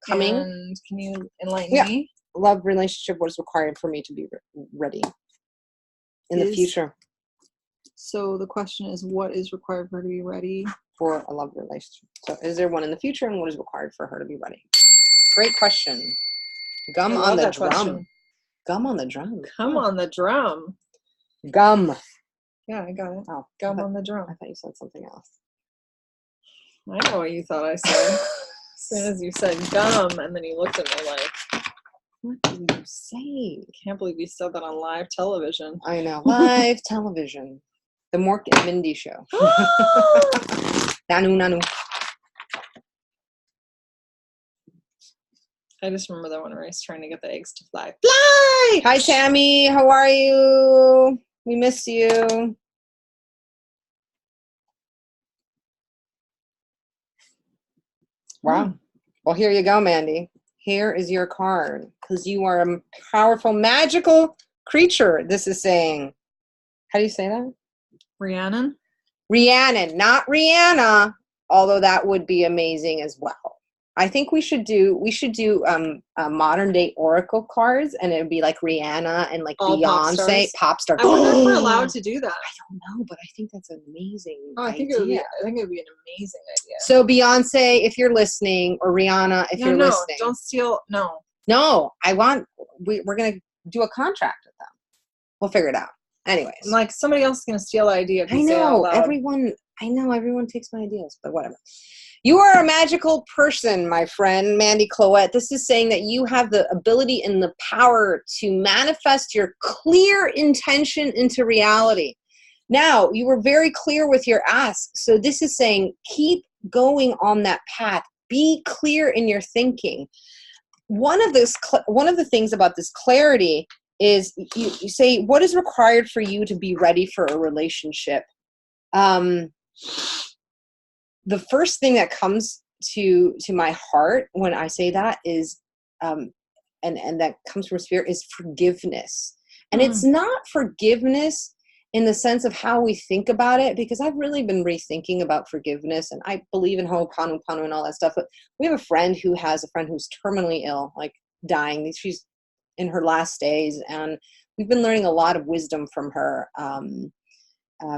coming. And can you enlighten me? Love relationship, what is required for me to be ready in the future. So the question is, what is required for her to be ready? For a love relationship. So is there one in the future, and what is required for her to be ready? Great question. Gum on the drum. Question. Gum on the drum. Come on the drum. Gum. Yeah, I got it. Oh, Gum on the drum. I thought you said something else. I know what you thought I said. As soon as you said gum, and then you looked at me like, what did you say? Can't believe you said that on live television. I know. Live television. The Mork and Mindy show. Nanu. I just remember that one where he's trying to get the eggs to fly. Fly! Hi, Tammy. How are you? We miss you. Wow. Well, here you go, Mandy. Here is your card. Because you are a powerful, magical creature, this is saying. How do you say that? Rhiannon? Rhiannon, not Rihanna, although that would be amazing as well. I think we should do modern day oracle cards, and it would be like Rihanna and like all Beyonce, pop stars. I wonder if we're allowed to do that. I don't know, but I think that's an amazing I think idea. it would be an amazing idea. So Beyonce, if you're listening, or Rihanna, if you're listening. Don't steal. No. No, we're gonna do a contract with them. We'll figure it out. Anyways, like somebody else is gonna steal the idea. I know everyone takes my ideas, but whatever. You are a magical person, my friend, Mandy Cloette. This is saying that you have the ability and the power to manifest your clear intention into reality. Now, you were very clear with your ask. So this is saying keep going on that path. Be clear in your thinking. One of the things about this clarity is you say, what is required for you to be ready for a relationship? The first thing that comes to my heart when I say that is, and that comes from spirit, is forgiveness. And it's not forgiveness in the sense of how we think about it, because I've really been rethinking about forgiveness, and I believe in Ho'oponopono and all that stuff. But we have a friend who's terminally ill, like dying. She's in her last days, and we've been learning a lot of wisdom from her.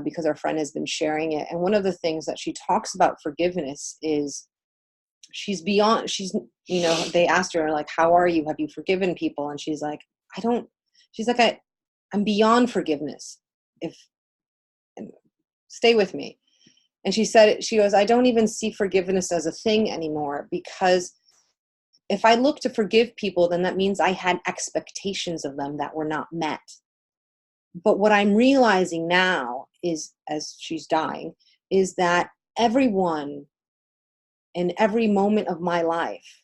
Because our friend has been sharing it. And one of the things that she talks about forgiveness is they asked her, like, how are you? Have you forgiven people? And she's like, I'm beyond forgiveness. Stay with me. And she goes, I don't even see forgiveness as a thing anymore, because if I look to forgive people, then that means I had expectations of them that were not met. But what I'm realizing now is, as she's dying, is that everyone in every moment of my life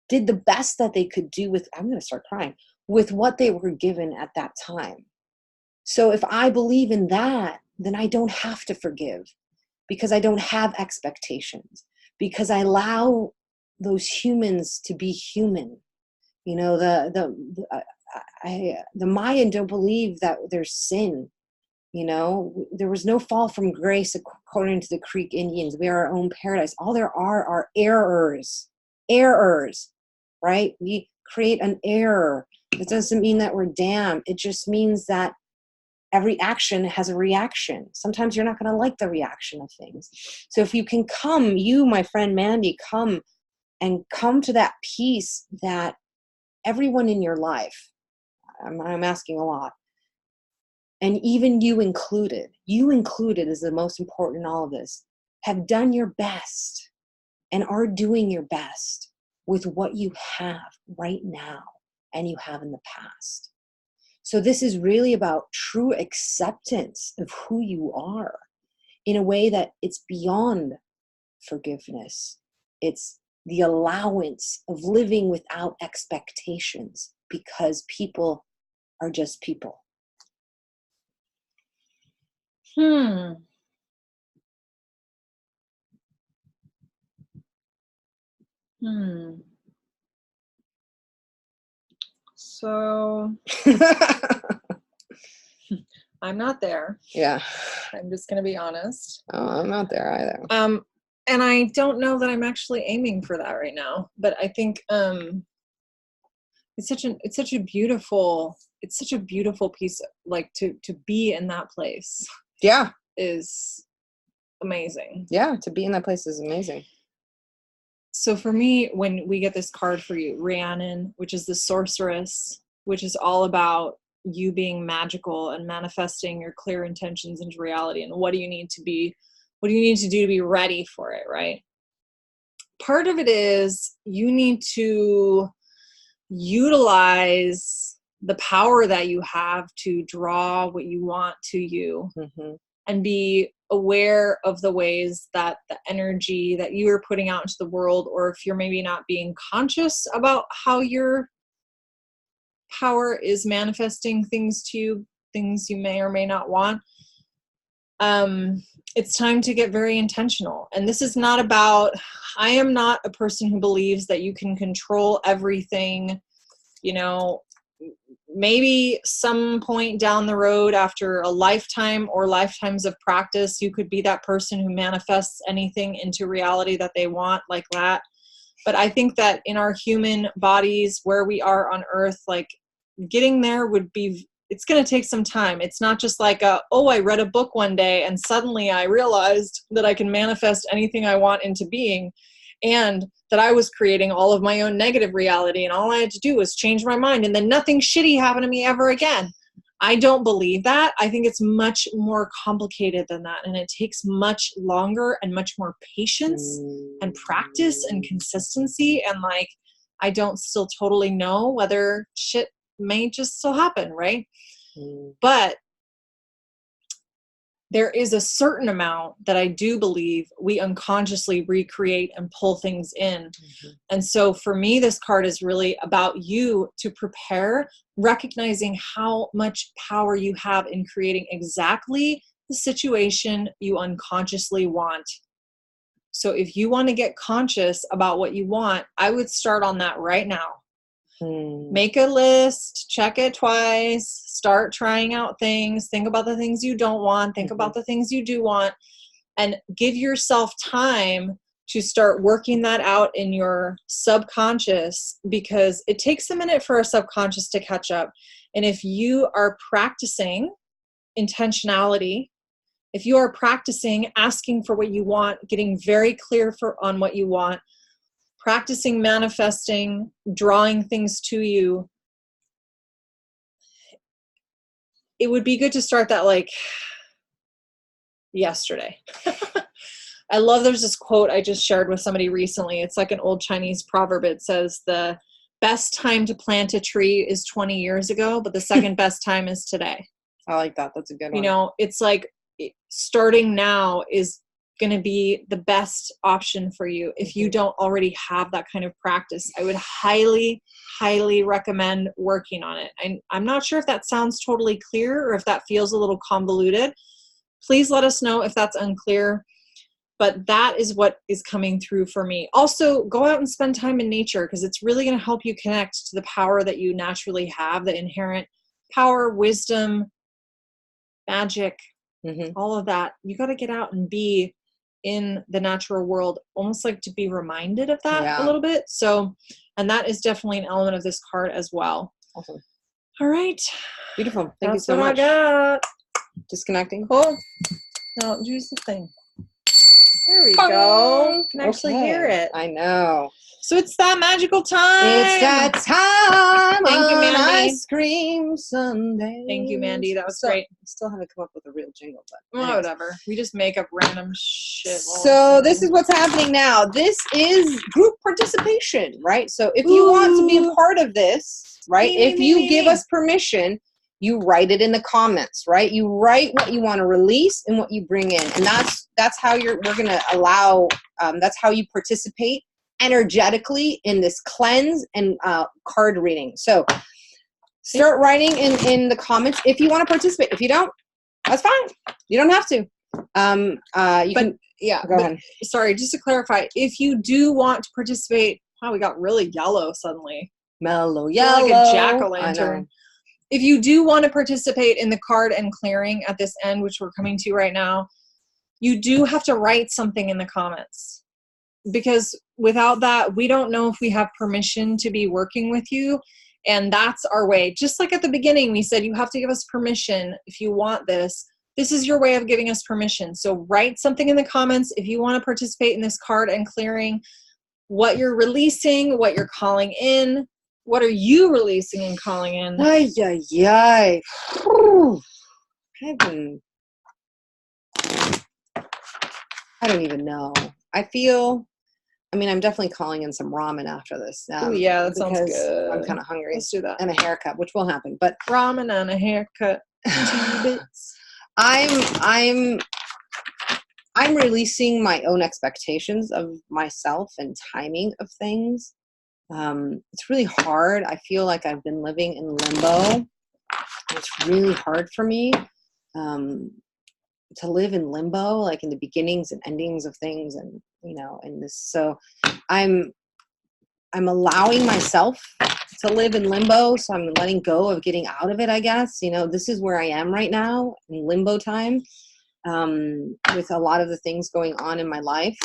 did the best that they could do I'm going to start crying, with what they were given at that time. So if I believe in that, then I don't have to forgive, because I don't have expectations, because I allow those humans to be human. You know, the Mayan don't believe that there's sin. You know, there was no fall from grace according to the Creek Indians. We are our own paradise. All there are errors, right? We create an error. It doesn't mean that we're damned. It just means that every action has a reaction. Sometimes you're not going to like the reaction of things. So if you can come, you, my friend Mandy, come to that peace that everyone in your life, I'm asking a lot, and even you included is the most important in all of this, have done your best and are doing your best with what you have right now and you have in the past. So this is really about true acceptance of who you are in a way that it's beyond forgiveness. It's the allowance of living without expectations because people are just people. So I'm not there. Yeah. I'm just going to be honest. Oh, I'm not there either. And I don't know that I'm actually aiming for that right now, but I think it's such a beautiful piece, like to be in that place. Yeah. Is amazing. Yeah, to be in that place is amazing. So for me, when we get this card for you, Rhiannon, which is the sorceress, which is all about you being magical and manifesting your clear intentions into reality, and what do you need to do to be ready for it, right? Part of it is you need to utilize the power that you have to draw what you want to you, and be aware of the ways that the energy that you are putting out into the world, or if you're maybe not being conscious about how your power is manifesting things to you, things you may or may not want, it's time to get very intentional. And this is not about, I am not a person who believes that you can control everything. You know, maybe some point down the road, after a lifetime or lifetimes of practice, you could be that person who manifests anything into reality that they want, like that. But I think that in our human bodies, where we are on earth, like getting there it's going to take some time. It's not just like I read a book one day and suddenly I realized that I can manifest anything I want into being, and that I was creating all of my own negative reality, and all I had to do was change my mind and then nothing shitty happened to me ever again. I don't believe that. I think it's much more complicated than that, and it takes much longer and much more patience and practice and consistency, and like I don't still totally know whether shit may just still happen, right? But there is a certain amount that I do believe we unconsciously recreate and pull things in. And so for me, this card is really about you to prepare, recognizing how much power you have in creating exactly the situation you unconsciously want. So if you want to get conscious about what you want, I would start on that right now. Make a list, check it twice, start trying out things, think about the things you don't want, think about the things you do want, and give yourself time to start working that out in your subconscious, because it takes a minute for our subconscious to catch up. And if you are practicing intentionality, if you are practicing asking for what you want, getting very clear on what you want, practicing manifesting, drawing things to you, it would be good to start that like yesterday. I love, there's this quote I just shared with somebody recently. It's like an old Chinese proverb. It says the best time to plant a tree is 20 years ago, but the second best time is today. I like that. That's a good one. You know, it's like starting now is going to be the best option for you. If you don't already have that kind of practice, I would highly, highly recommend working on it. I'm not sure if that sounds totally clear or if that feels a little convoluted. Please let us know if that's unclear. But that is what is coming through for me. Also, go out and spend time in nature, because it's really going to help you connect to the power that you naturally have, the inherent power, wisdom, magic, all of that. You got to get out and be in the natural world, almost like to be reminded of that a little bit. So, and that is definitely an element of this card as well. Awesome. All right. Beautiful. Thank you so what much. I got. Disconnecting. Cool. Now use the thing. There we go. You can actually hear it. I know. So it's that magical time. It's that time. Thank you, on Mandy. Ice Cream Sunday. Thank you, Mandy. That was great. Still haven't come up with a real jingle, but Well, whatever. We just make up random shit. So this is what's happening now. This is group participation, right? So if you want to be a part of this, right? If you give us permission, you write it in the comments, right? You write what you want to release and what you bring in, and that's how we're going to allow. That's how you participate energetically in this cleanse and card reading. So start writing in the comments if you want to participate. If you don't, that's fine. You don't have to. Go ahead. Sorry, just to clarify, if you do want to participate, wow, we got really yellow suddenly. Mellow yellow, like a jack-o'-lantern. If you do want to participate in the card and clearing at this end, which we're coming to right now, you do have to write something in the comments, because without that, we don't know if we have permission to be working with you. And that's our way. Just like at the beginning, we said, you have to give us permission if you want this. This is your way of giving us permission. So write something in the comments if you want to participate in this card and clearing, what you're releasing, what you're calling in. What are you releasing and calling in? Ay, ay, ay. I don't even know. I'm definitely calling in some ramen after this. Oh yeah, that sounds good. I'm kind of hungry. Let's do that. And a haircut, which will happen. But ramen and a haircut. 2 bits. I'm releasing my own expectations of myself and timing of things. It's really hard. I feel like I've been living in limbo. It's really hard for me to live in limbo, like in the beginnings and endings of things, and in this. So I'm allowing myself to live in limbo. So I'm letting go of getting out of it, I guess. This is where I am right now in limbo time, with a lot of the things going on in my life.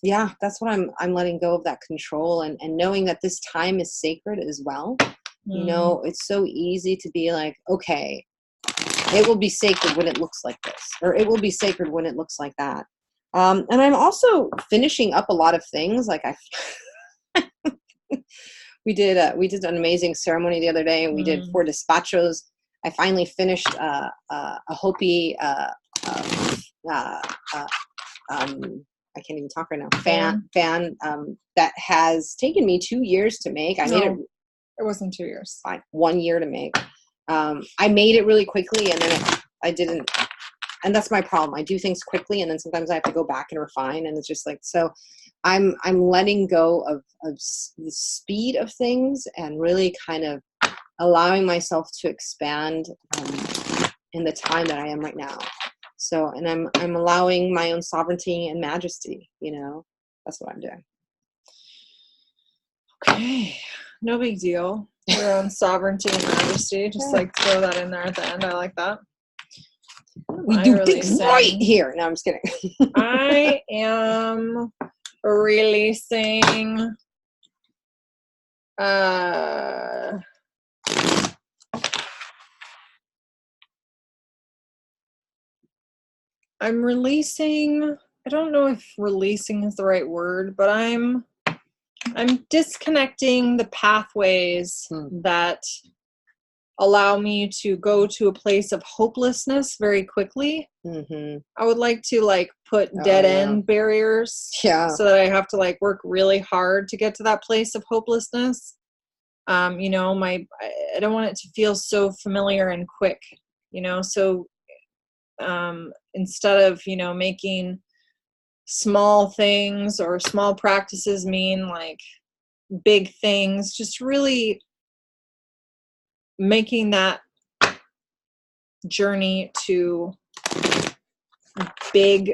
Yeah, that's what I'm letting go of, that control, and knowing that this time is sacred as well. It's so easy to be like, okay, it will be sacred when it looks like this, or it will be sacred when it looks like that. And I'm also finishing up a lot of things. Like we did an amazing ceremony the other day, and we did 4 despachos. I finally finished a Hopi I can't even talk right now. Fan that has taken me 2 years to make. I made it. It wasn't 2 years. Fine, 1 year to make. I made it really quickly, and then I didn't. And that's my problem. I do things quickly, and then sometimes I have to go back and refine. And it's just like, so I'm letting go of the speed of things and really kind of allowing myself to expand in the time that I am right now. So, and I'm allowing my own sovereignty and majesty, that's what I'm doing. Okay. No big deal. Your own sovereignty and majesty. Just like throw that in there at the end. I like that. We do things right here. No, I'm just kidding. I am releasing I'm releasing, I don't know if releasing is the right word, but I'm disconnecting the pathways that allow me to go to a place of hopelessness very quickly. Mm-hmm. I would like to put dead end barriers so that I have to work really hard to get to that place of hopelessness. I don't want it to feel so familiar and quick, so instead of, making small things or small practices mean big things, just really making that journey to big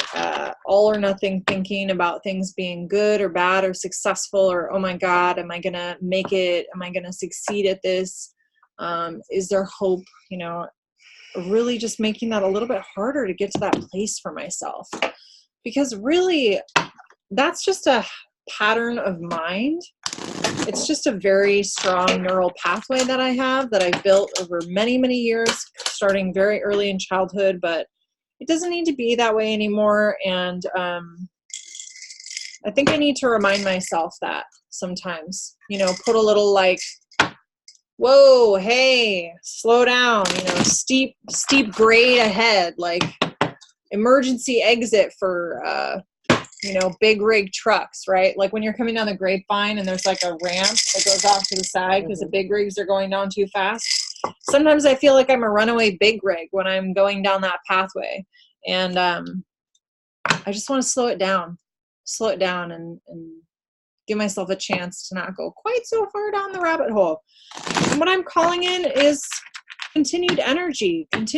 all or nothing thinking about things being good or bad or successful, or oh my god, am I gonna make it, am I gonna succeed at this, is there hope, really just making that a little bit harder to get to that place for myself, because really that's just a pattern of mind it's just a very strong neural pathway that I have that I've built over many, many years, starting very early in childhood, but it doesn't need to be that way anymore. And I think I need to remind myself that sometimes, you know, put a little like, whoa, hey, slow down, you know, steep grade ahead, like emergency exit for, you know, big rig trucks, right? Like when you're coming down the grapevine and there's like a ramp that goes off to the side because the big rigs are going down too fast. Sometimes I feel like I'm a runaway big rig when I'm going down that pathway. And I just want to slow it down and give myself a chance to not go quite so far down the rabbit hole. And what I'm calling in is continued energy and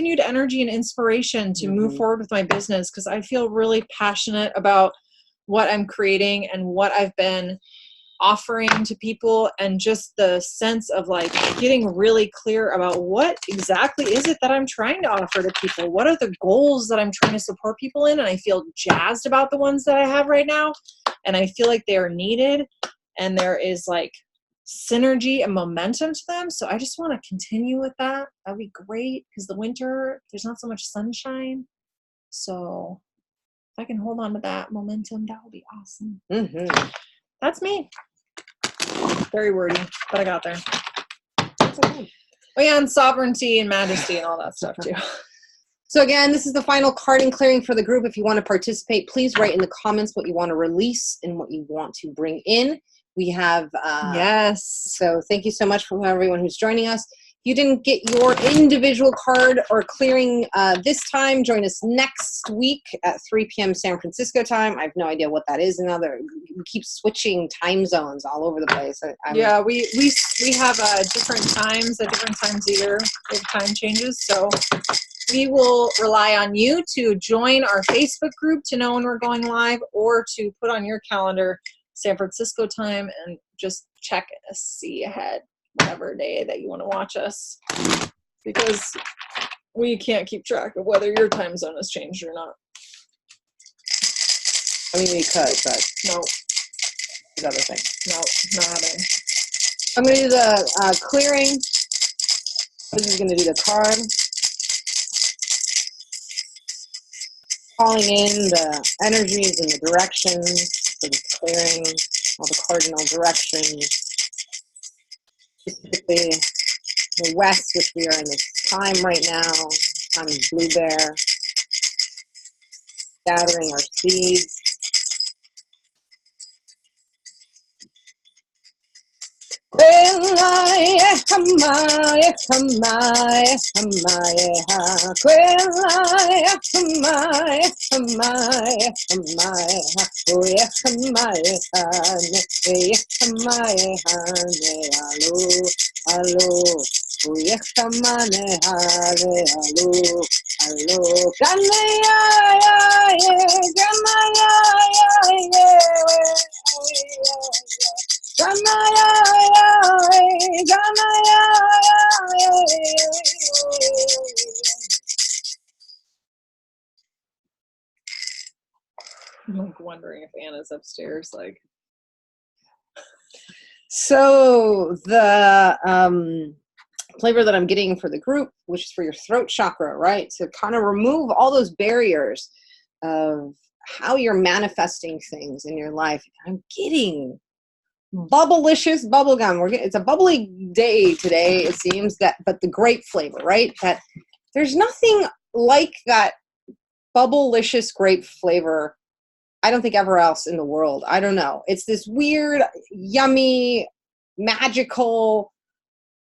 inspiration to move forward with my business, because I feel really passionate about what I'm creating and what I've been offering to people, and just the sense of like getting really clear about what exactly is it that I'm trying to offer to people. What are the goals that I'm trying to support people in? And I feel jazzed about the ones that I have right now. And I feel like they are needed and there is like synergy and momentum to them. So I just want to continue with that. That'd be great, because the winter, there's not so much sunshine. So if I can hold on to that momentum, that would be awesome. That's me. Very wordy, but I got there. That's okay. Oh yeah, and sovereignty and majesty and all that stuff too. So again, this is the final carding clearing for the group. If you want to participate, please write in the comments what you want to release and what you want to bring in. We have, yes. So thank you so much for everyone who's joining us. If you didn't get your individual card or clearing this time, join us next week at 3 p.m. San Francisco time. I have no idea what that is. Another, we keep switching time zones all over the place. Yeah, we have different times at different times of year. We have time changes, so we will rely on you to join our Facebook group to know when we're going live, or to put on your calendar San Francisco time and just check and see ahead whatever day that you want to watch us, because we can't keep track of whether your time zone has changed or not. I mean, we could, but no. There's other things. No, not happening. I'm going to do the clearing. This is going to do the card. Calling in the energies and the directions for the clearing, all the cardinal directions. Specifically, the west, which we are in this time right now. Time is Blue Bear. Gathering our seeds. I'm like wondering if Anna's upstairs, like. So the flavor that I'm getting for the group, which is for your throat chakra, right? So kind of remove all those barriers of how you're manifesting things in your life. I'm getting bubblicious bubblegum. It's a bubbly day today, it seems, that, but the grape flavor, right? That there's nothing like that bubblicious grape flavor, I don't think, ever else in the world. I don't know. It's this weird, yummy, magical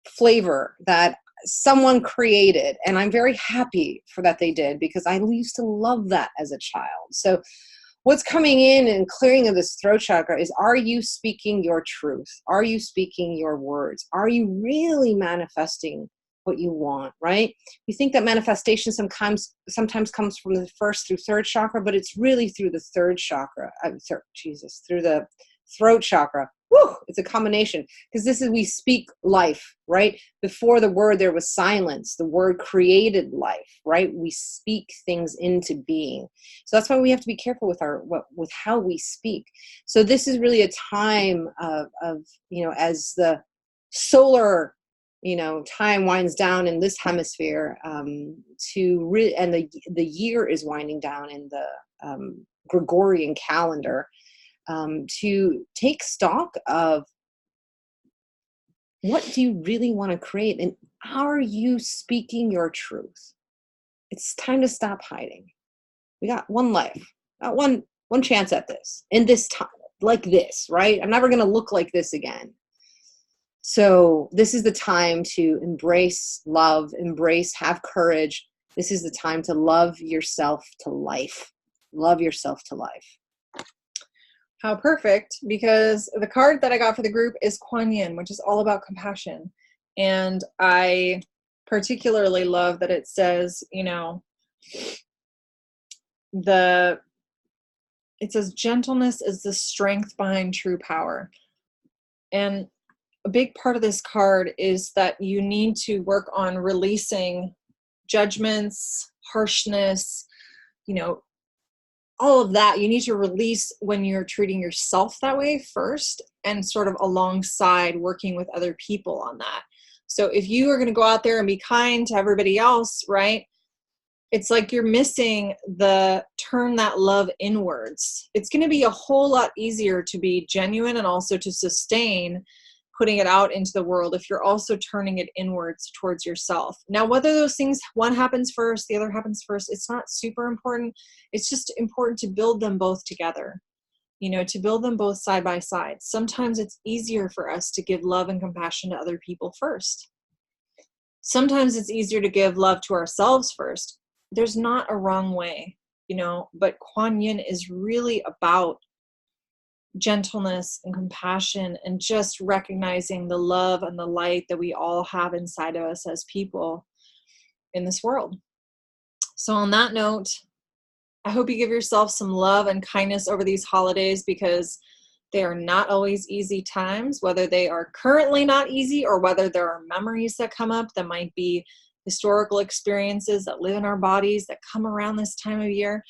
flavor that someone created, and I'm very happy for that they did, because I used to love that as a child. So what's coming in and clearing of this throat chakra is, are you speaking your truth? Are you speaking your words? Are you really manifesting what you want, right? You think that manifestation sometimes comes from the first through third chakra, but it's really through the third chakra, through the throat chakra. it's a combination, because this is, we speak life, right? Before the word, there was silence. The word created life, right? We speak things into being. So that's why we have to be careful with with how we speak. So this is really a time of as the solar, time winds down in this hemisphere, and the year is winding down in the Gregorian calendar, to take stock of what do you really want to create, and are you speaking your truth? It's time to stop hiding. We got one life, got one chance at this, in this time, like this, right? I'm never going to look like this again. So this is the time to embrace love, have courage. This is the time to love yourself to life. Love yourself to life. How perfect, because the card that I got for the group is Kuan Yin, which is all about compassion. And I particularly love that it says, it says gentleness is the strength behind true power. And a big part of this card is that you need to work on releasing judgments, harshness, all of that. You need to release when you're treating yourself that way first, and sort of alongside working with other people on that. So if you are going to go out there and be kind to everybody else, right? It's like you're missing the turn that love inwards. It's going to be a whole lot easier to be genuine and also to sustain putting it out into the world if you're also turning it inwards towards yourself. Now, whether those things, one happens first, the other happens first, it's not super important. It's just important to build them both together, to build them both side by side. Sometimes it's easier for us to give love and compassion to other people first. Sometimes it's easier to give love to ourselves first. There's not a wrong way, but Kuan Yin is really about gentleness and compassion, and just recognizing the love and the light that we all have inside of us as people in this world. So on that note, I hope you give yourself some love and kindness over these holidays, because they are not always easy times, whether they are currently not easy or whether there are memories that come up that might be historical experiences that live in our bodies that come around this time of year.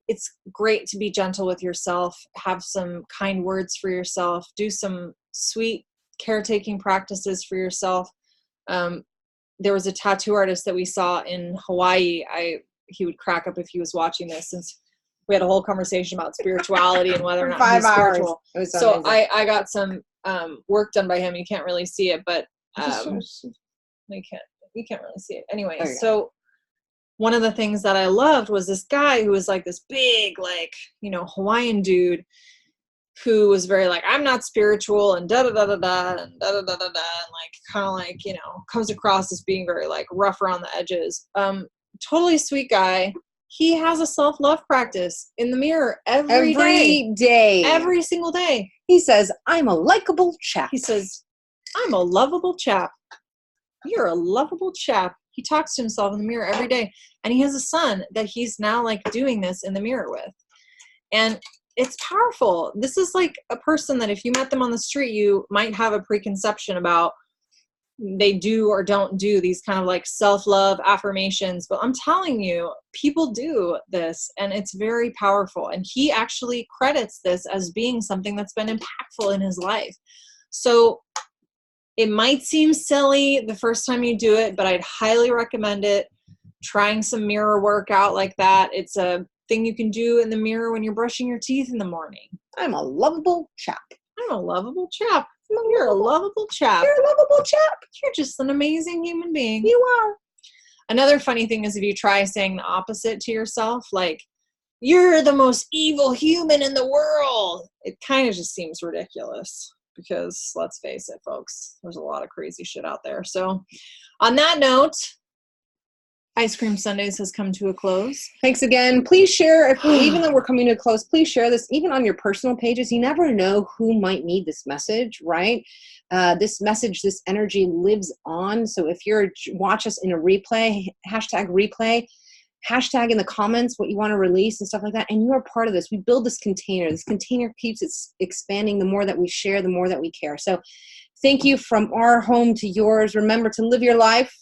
It's great to be gentle with yourself, have some kind words for yourself, do some sweet caretaking practices for yourself. There was a tattoo artist that we saw in Hawaii. He would crack up if he was watching this, since we had a whole conversation about spirituality and whether or not he's spiritual. It was so I got some work done by him. You can't really see it, but you can't really see it. Anyway, so one of the things that I loved was this guy who was like this big, Hawaiian dude who was very I'm not spiritual and da da da da da and da da da da da, and comes across as being very rough around the edges. Totally sweet guy. He has a self-love practice in the mirror every day. Every single day. He says, I'm a likable chap. He says, I'm a lovable chap. You're a lovable chap. He talks to himself in the mirror every day. And he has a son that he's now doing this in the mirror with. And it's powerful. This is a person that if you met them on the street, you might have a preconception about they do or don't do these kind of self-love affirmations. But I'm telling you, people do this, and it's very powerful. And he actually credits this as being something that's been impactful in his life. So it might seem silly the first time you do it, but I'd highly recommend it. Trying some mirror workout like that. It's a thing you can do in the mirror when you're brushing your teeth in the morning. I'm a lovable chap. I'm a lovable chap. You're a lovable chap. You're a lovable chap. You're just an amazing human being. You are. Another funny thing is if you try saying the opposite to yourself, you're the most evil human in the world, it kind of just seems ridiculous. Because let's face it, folks, there's a lot of crazy shit out there. So on that note, Ice Cream Sundays has come to a close. Thanks again. Please share, even though we're coming to a close, please share this even on your personal pages. You never know who might need this message, right? This message, this energy lives on. So if you're watch us in a replay, #replay, hashtag in the comments what you want to release and stuff like that. And you are part of this. We build this container. This container keeps it expanding. The more that we share, the more that we care. So thank you from our home to yours. Remember to live your life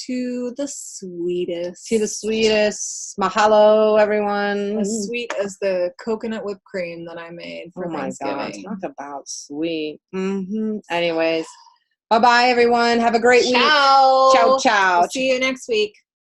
to the sweetest. To the sweetest. Mahalo, everyone. As sweet as the coconut whipped cream that I made for Thanksgiving. God, talk about sweet. Anyways, bye-bye, everyone. Have a great week. Ciao. Ciao. We'll see you next week.